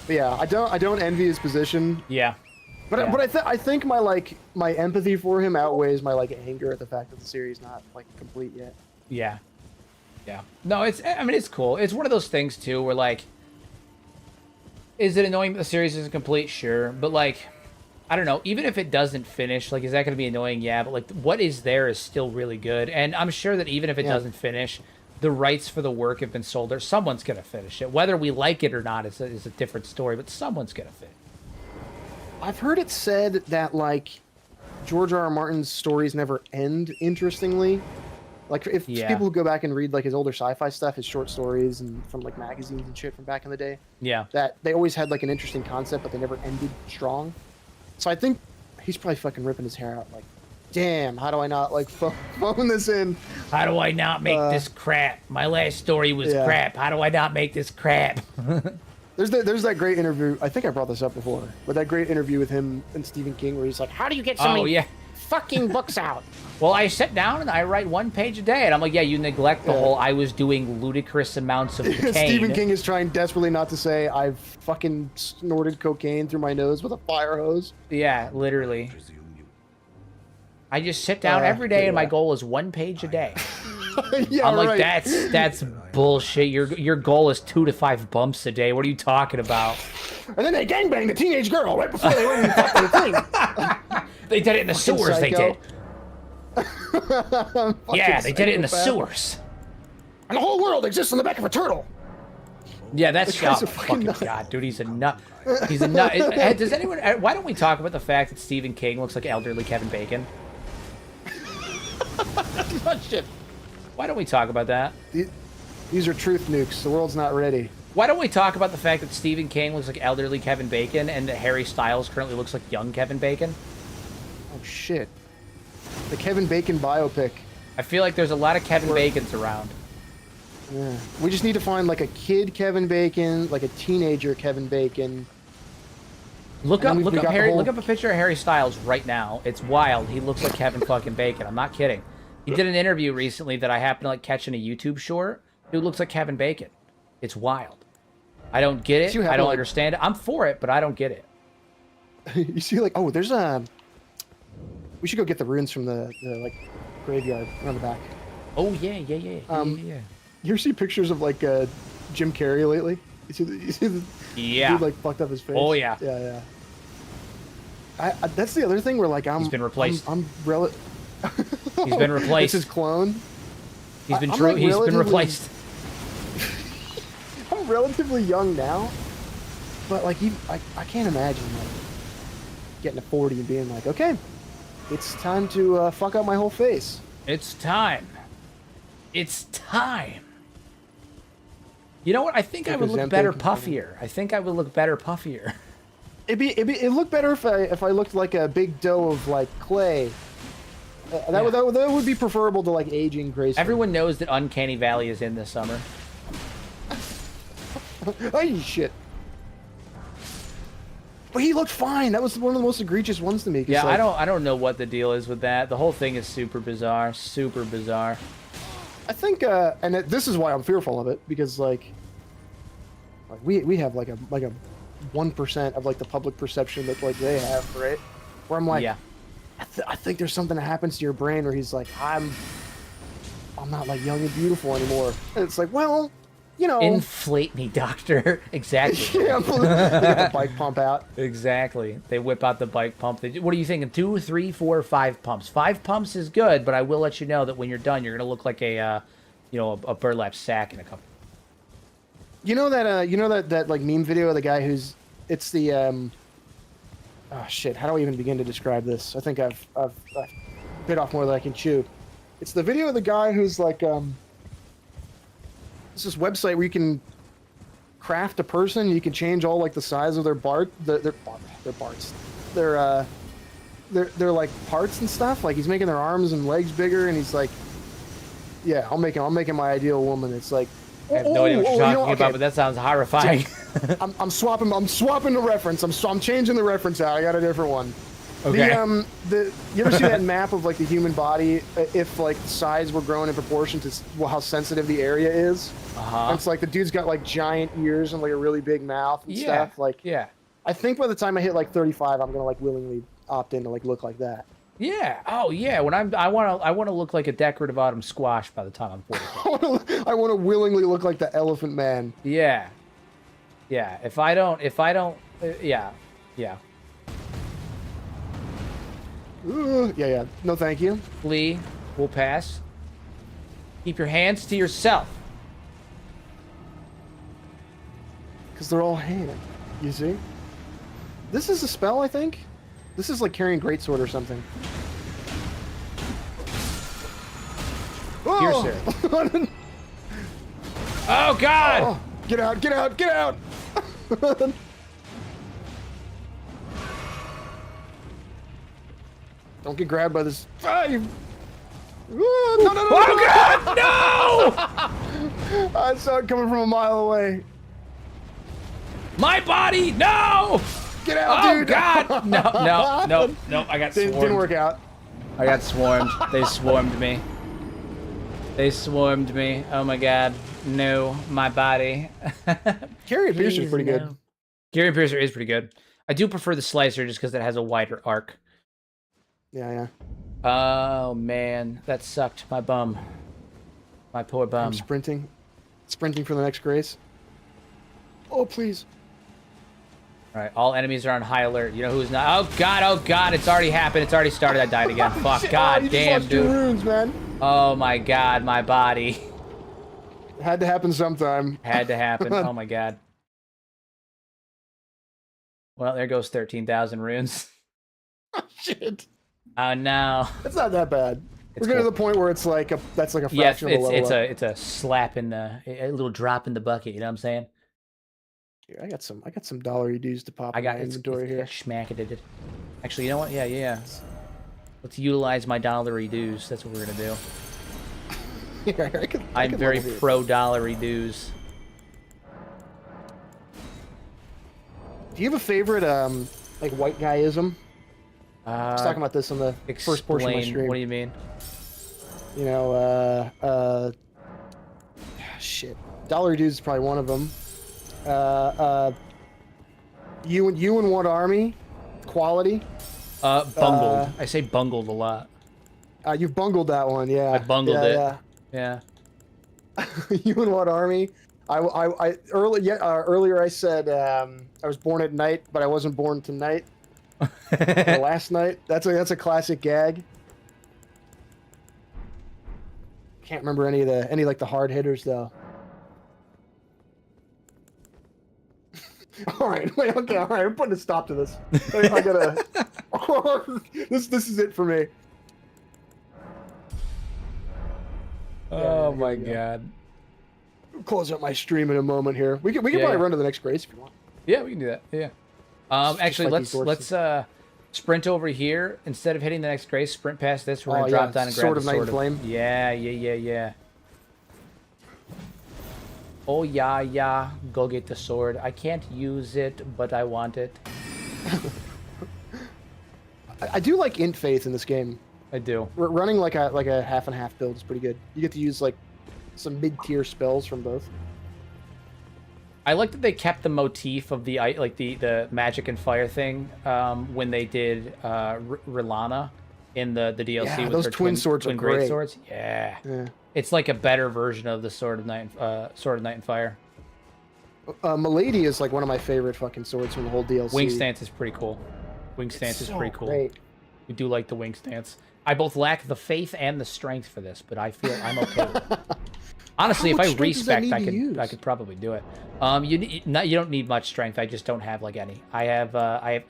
But yeah, I don't envy his position. Yeah. But Yeah. but I think my empathy for him outweighs my anger at the fact that the series not complete yet. Yeah. Yeah. No, I mean, it's cool. It's one of those things, too, where, like, is it annoying that the series isn't complete? Sure. But, like, I don't know. Even if it doesn't finish, like, is that going to be annoying? Yeah. But, like, what is there is still really good. And I'm sure that even if it doesn't finish, the rights for the work have been sold. Or someone's going to finish it. Whether we like it or not is a different story, but someone's going to finish. I've heard it said that, like, George R.R. Martin's stories never end, interestingly. Like, if people who go back and read, like, his older sci-fi stuff, his short stories, and from, like, magazines and shit from back in the day. Yeah. That they always had, like, an interesting concept, but they never ended strong. So I think he's probably fucking ripping his hair out, like, damn, how do I not, like, phone this in? How do I not make this crap? My last story was crap. How do I not make this crap? There's that great interview. I think I brought this up before, but that great interview with him and Stephen King, where he's like, "How do you get so many fucking books out?" Well, I sit down and I write 1 page a day, and I'm like, yeah, you neglect the whole. I was doing ludicrous amounts of cocaine. Stephen King is trying desperately not to say I've fucking snorted cocaine through my nose with a fire hose. Yeah, literally. I just sit down every day, and my goal is 1 page a day. Yeah, I'm like, that's bullshit. Your goal is 2 to 5 bumps a day. What are you talking about? And then they gangbanged a teenage girl right before they went and fucked the thing. They did it in the sewers. They did. Yeah, they did it in the psychopath. sewers. And the whole world exists in the back of a turtle. Yeah, that's guy's a fucking fucking god, dude. He's a nut. He's a nut. Does anyone? Why don't we talk about the fact that Stephen King looks like elderly Kevin Bacon? Oh, shit. Why don't we talk about that? These are truth nukes. The world's not ready. Why don't we talk about the fact that Stephen King looks like elderly Kevin Bacon and that Harry Styles currently looks like young Kevin Bacon? Oh, shit. The Kevin Bacon biopic. I feel like there's a lot of Kevin Bacons around. Yeah. We just need to find, like, a kid Kevin Bacon, like a teenager Kevin Bacon. Look up a picture of Harry Styles right now. It's wild. He looks like Kevin fucking Bacon. I'm not kidding. He did an interview recently that I happened to like catch in a YouTube short. Dude looks like Kevin Bacon. It's wild. I don't get it. I don't understand it. I'm for it, but I don't get it. You see, like, oh, there's a. We should go get the runes from the like graveyard around the back. Oh yeah. You ever see pictures of like Jim Carrey lately? You see the dude like fucked up his face. Oh yeah. Yeah. I that's the other thing where like he's been replaced. He's been replaced. It's his clone. He's been he's been replaced. I'm relatively young now, but like I can't imagine like getting to 40 and being like, okay, it's time to fuck up my whole face. It's time. It's time. You know what? I think I would look better puffier. It'd look better if I looked like a big dough of like clay. That would be preferable to like aging gracefully. Everyone knows that Uncanny Valley is in this summer. Oh shit! But he looked fine. That was one of the most egregious ones to me. Yeah, like, I don't know what the deal is with that. The whole thing is super bizarre. Super bizarre. I think, and this is why I'm fearful of it, because like we have like a 1% of like the public perception that like they have, right? Where I'm like, yeah. I think there's something that happens to your brain where he's like, I'm not like young and beautiful anymore. And it's like, well, you know, inflate me, doctor. Exactly. Yeah, they get the bike pump out. Exactly. They whip out the bike pump. What are you thinking? 2, 3, 4, 5 pumps. 5 pumps is good, but I will let you know that when you're done, you're gonna look like a burlap sack in a couple. You know that like meme video of the guy who's it's the oh shit, how do I even begin to describe this? I think I've bit off more than I can chew. It's the video of the guy who's like it's this website where you can craft a person. You can change all like the size of their their like parts and stuff. Like he's making their arms and legs bigger, and he's like, yeah, I'm making my ideal woman. It's like, I have no idea what you're talking about, but that sounds horrifying. I'm swapping the reference. I'm changing the reference out. I got a different one. Okay. You ever see that map of like the human body if like size were grown in proportion to how sensitive the area is? Uh-huh. It's like the dude's got like giant ears and like a really big mouth and Yeah. stuff. Like, Yeah. I think by the time I hit like 35, I'm gonna like willingly opt in to like look like that. Yeah. Oh, yeah. When I want to look like a decorative autumn squash by the time I'm 45. I want to willingly look like the Elephant Man. Yeah. Yeah. If I don't, yeah. Yeah. Yeah. No, thank you. Flee. We'll pass. Keep your hands to yourself. Because they're all hand. You see? This is a spell, I think. This is like carrying greatsword or something. Piercer. Oh, God! Oh, get out, get out, get out! Don't get grabbed by this. Ah, you... No! Oh, God! No! I saw it coming from a mile away. My body! No! Get out, Oh, dude! God! No. I got swarmed. Didn't work out. I got swarmed. They swarmed me. They swarmed me. Oh, my God. No, my body. Carry Piercer's pretty good. Gary Piercer is pretty good. I do prefer the Slicer just because it has a wider arc. Yeah. Oh, man. That sucked. My bum. My poor bum. I'm sprinting. Sprinting for the next grace. Oh, please. All right, all enemies are on high alert. You know who's not? Oh, God. It's already happened. It's already started. I died again. Fuck. God you damn, just lost dude. Your runes, man. Oh, my God. My body. It had to happen sometime. Had to happen. Oh, my God. Well, there goes 13,000 runes. Oh, shit. Oh, no. It's not that bad. We're getting to the point where it's like that's like a Yes, fraction of a level up. it's a slap in the, a little drop in the bucket. You know what I'm saying? Here, I got some dollar dues to pop in my inventory here. Schmacketed. Actually, you know what? Yeah. Let's utilize my dollary dues. That's what we're gonna do. Yeah, I'm very pro dollary dues. Do you have a favorite like white guyism? I was talking about this on the first portion of my stream. What do you mean? You know, shit. Dollar dues is probably one of them. You and what army? Quality. Bungled. I say bungled a lot. You've bungled that one, yeah. I bungled it. Yeah. You and what army? Earlier I said I was born at night, but I wasn't born tonight. Or last night. That's a classic gag. Can't remember any like the hard hitters though. All right, wait, okay, all right. I'm putting a stop to this. I gotta. This is it for me. Oh my God. Close up my stream in a moment here. We can probably run to the next grace if you want. Yeah, we can do that. Yeah. Actually, let's sprint over here instead of hitting the next grace. Sprint past this. We're gonna drop down and grab the sword of flame. Yeah. Oh yeah. Go get the sword. I can't use it, but I want it. I do like int faith in this game. I do. Running like a half and half build is pretty good. You get to use like some mid-tier spells from both. I like that they kept the motif of the magic and fire thing when they did Rilana in the DLC. Yeah, with those her twin swords are great great. swords. Yeah, it's like a better version of the Sword of Night and Fire. Milady is like one of my favorite fucking swords from the whole DLC. Wing stance is pretty cool. Wing stance is pretty cool. Great. We do like the wing stance. I both lack the faith and the strength for this, but I feel I'm okay with it. Honestly, if I respect, I could probably do it. You don't need much strength. I just don't have like any. I have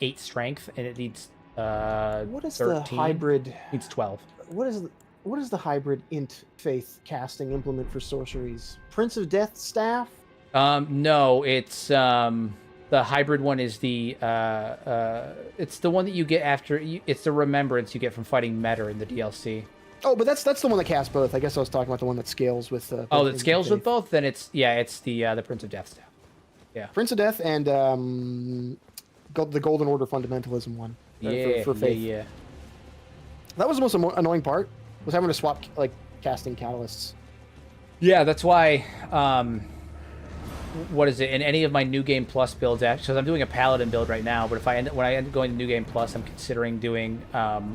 8 strength, and it needs what is 13. the hybrid? It needs 12. What is the hybrid int faith casting implement for sorceries? Prince of Death staff? No, it's the hybrid one is the it's the one that you get after it's the remembrance you get from fighting Meta in the DLC. Oh, but that's the one that casts both. I guess I was talking about the one that scales with. That scales with both. Then it's the Prince of Death staff. Yeah. Prince of Death and the Golden Order fundamentalism one. For faith. Yeah. That was the most annoying part. Was having to swap like casting catalysts. Yeah, that's why. What is it in any of my New Game Plus builds? Actually, because I'm doing a Paladin build right now. But if when I end up going to New Game Plus, I'm considering doing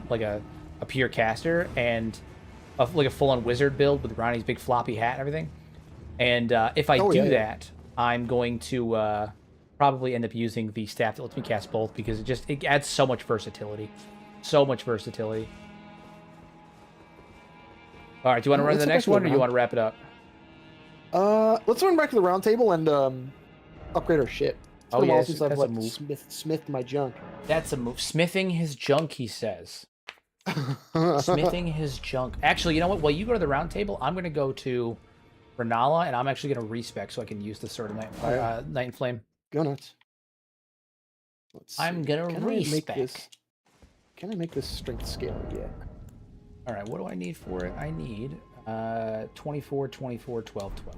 like a pure caster and like a full-on wizard build with Ronnie's big floppy hat and everything. And if I do that, I'm going to probably end up using the staff that lets me cast both because it adds so much versatility, so much versatility. All right, do you want to run to the next one, or do you want to wrap it up? Let's run back to the round table and upgrade our shit. Oh yeah, since that's I've a move. Smithed my junk. That's a move. Smithing his junk, he says. Smithing his junk. Actually, you know what? While you go to the round table, I'm going to go to Renala, and I'm actually going to respec so I can use the Sword of Night and Flame. Go nuts. I'm going to respec. Can I make this strength scale yet? All right, what do I need for it? I need 24, 24, 12, 12.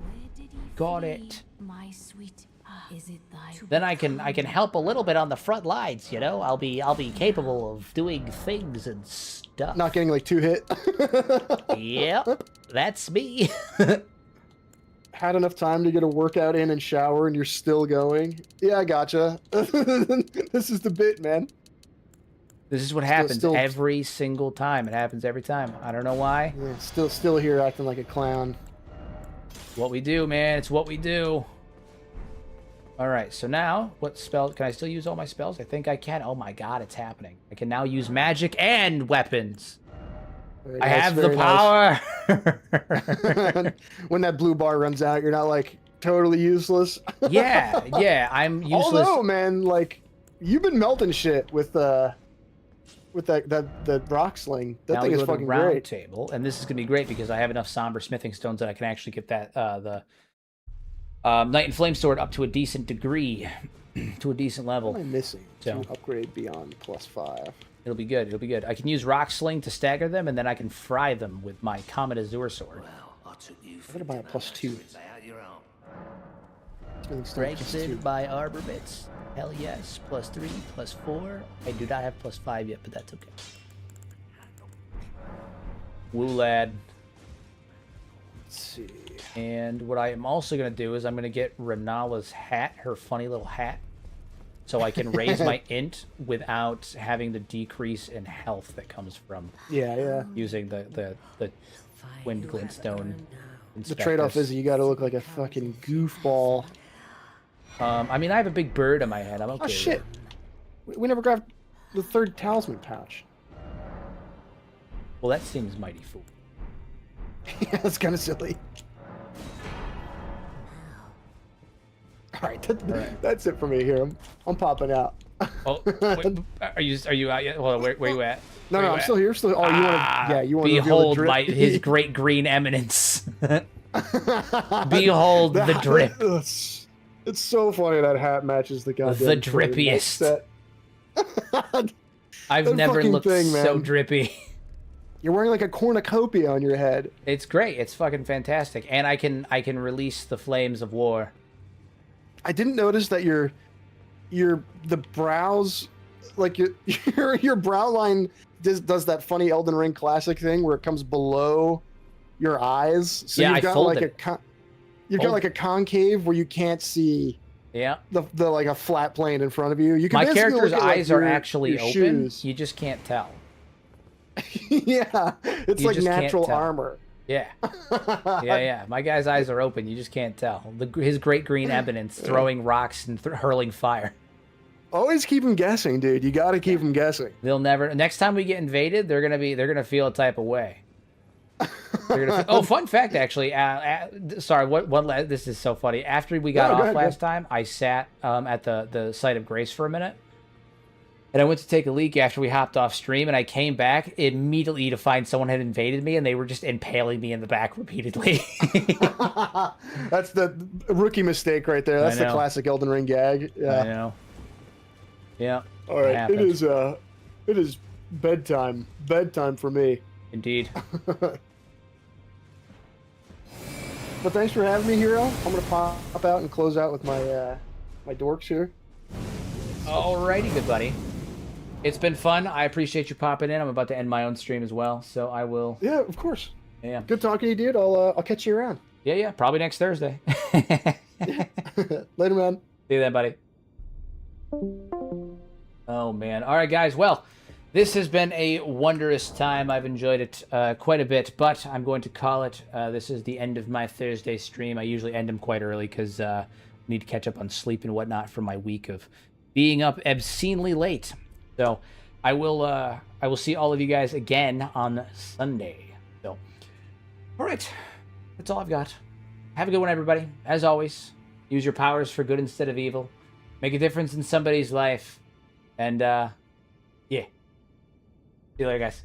Got it. My sweet, is it thy Then I can help a little bit on the front lines, you know? I'll be capable of doing things and stuff. Not getting like 2 hit. Yep, that's me. Had enough time to get a workout in and shower and you're still going? Yeah, I gotcha. This is the bit, man. This is what happens every single time. It happens every time. I don't know why. Yeah, still here acting like a clown. What we do, man. It's what we do. All right, so now, what spell? Can I still use all my spells? I think I can. Oh my god, it's happening. I can now use magic and weapons. Very I nice, have the very power. Nice. When that blue bar runs out, you're not like totally useless. yeah, I'm useless. Although, man, like you've been melting shit with that rock sling. That now thing we is go to fucking the round great. table, and this is gonna be great because I have enough somber smithing stones that I can actually get that the Night and Flame sword up to a decent degree, to a decent level. What am I missing So. to upgrade beyond +5? It'll be good. It'll be good. I can use rock sling to stagger them, and then I can fry them with my Comet Azure sword. Well, I took you I'm gonna buy a +2. Lay out your own. Granted by Arbor Bits. Hell yes. +3, +4. I do not have +5 yet, but that's okay. Woo lad. Let's see. And what I am also going to do is I'm going to get Renala's hat, her funny little hat, so I can raise my int without having the decrease in health that comes from Yeah. using the Wind Glintstone. The trade-off is you gotta look like a fucking goofball. I mean, I have a big bird on my head. I'm okay. Oh shit! We never grabbed the 3rd talisman pouch. Well, that seems mighty fool. Yeah, that's kind of silly. All right, that's it for me here. I'm popping out. Oh, wait, are you out yet? Hold on, where you at? No, I'm still here. Still. Oh, you want to? Yeah, you want to behold reveal the drip? his great green eminence. Behold the drip. It's so funny that hat matches the goddamn The drippiest. I've That never fucking looked thing, so man. drippy. You're wearing like a cornucopia on your head. It's great. It's fucking fantastic, and I can release the flames of war. I didn't notice that the brows, like your brow line does that funny Elden Ring classic thing where it comes below your eyes. So Yeah, you've I got folded like you've got like a concave where you can't see Yeah. the like a flat plane in front of you. You can My basically character's look at, like, eyes are your actually open. shoes. You just can't tell. Yeah, it's You like just can't natural tell. armor. Yeah. Yeah. My guy's eyes are open. You just can't tell. His great green eminence throwing rocks and hurling fire. Always keep them guessing, dude. You got to keep them guessing. They'll never. Next time we get invaded, they're gonna feel a type of way. Oh, fun fact, actually. Sorry, this is so funny. After we got off last time, I sat at the site of grace for a minute, and I went to take a leak after we hopped off stream, and I came back immediately to find someone had invaded me, and they were just impaling me in the back repeatedly. That's the rookie mistake right there. That's the classic Elden Ring gag. Yeah. I know. Yeah. All right. It is bedtime. Bedtime for me. Indeed. But thanks for having me, Hero. I'm gonna pop out and close out with my my dorks here. Alrighty, good buddy. It's been fun. I appreciate you popping in. I'm about to end my own stream as well, so I will. Yeah, of course. Yeah. Good talking to you, dude. I'll catch you around. Yeah, probably next Thursday. Later, man. See you then, buddy. Oh, man. All right, guys. Well, this has been a wondrous time. I've enjoyed it quite a bit, but I'm going to call it. This is the end of my Thursday stream. I usually end them quite early because I need to catch up on sleep and whatnot for my week of being up obscenely late. So I will see all of you guys again on Sunday. So, all right. That's all I've got. Have a good one, everybody. As always, use your powers for good instead of evil. Make a difference in somebody's life. And, yeah. See you later, guys.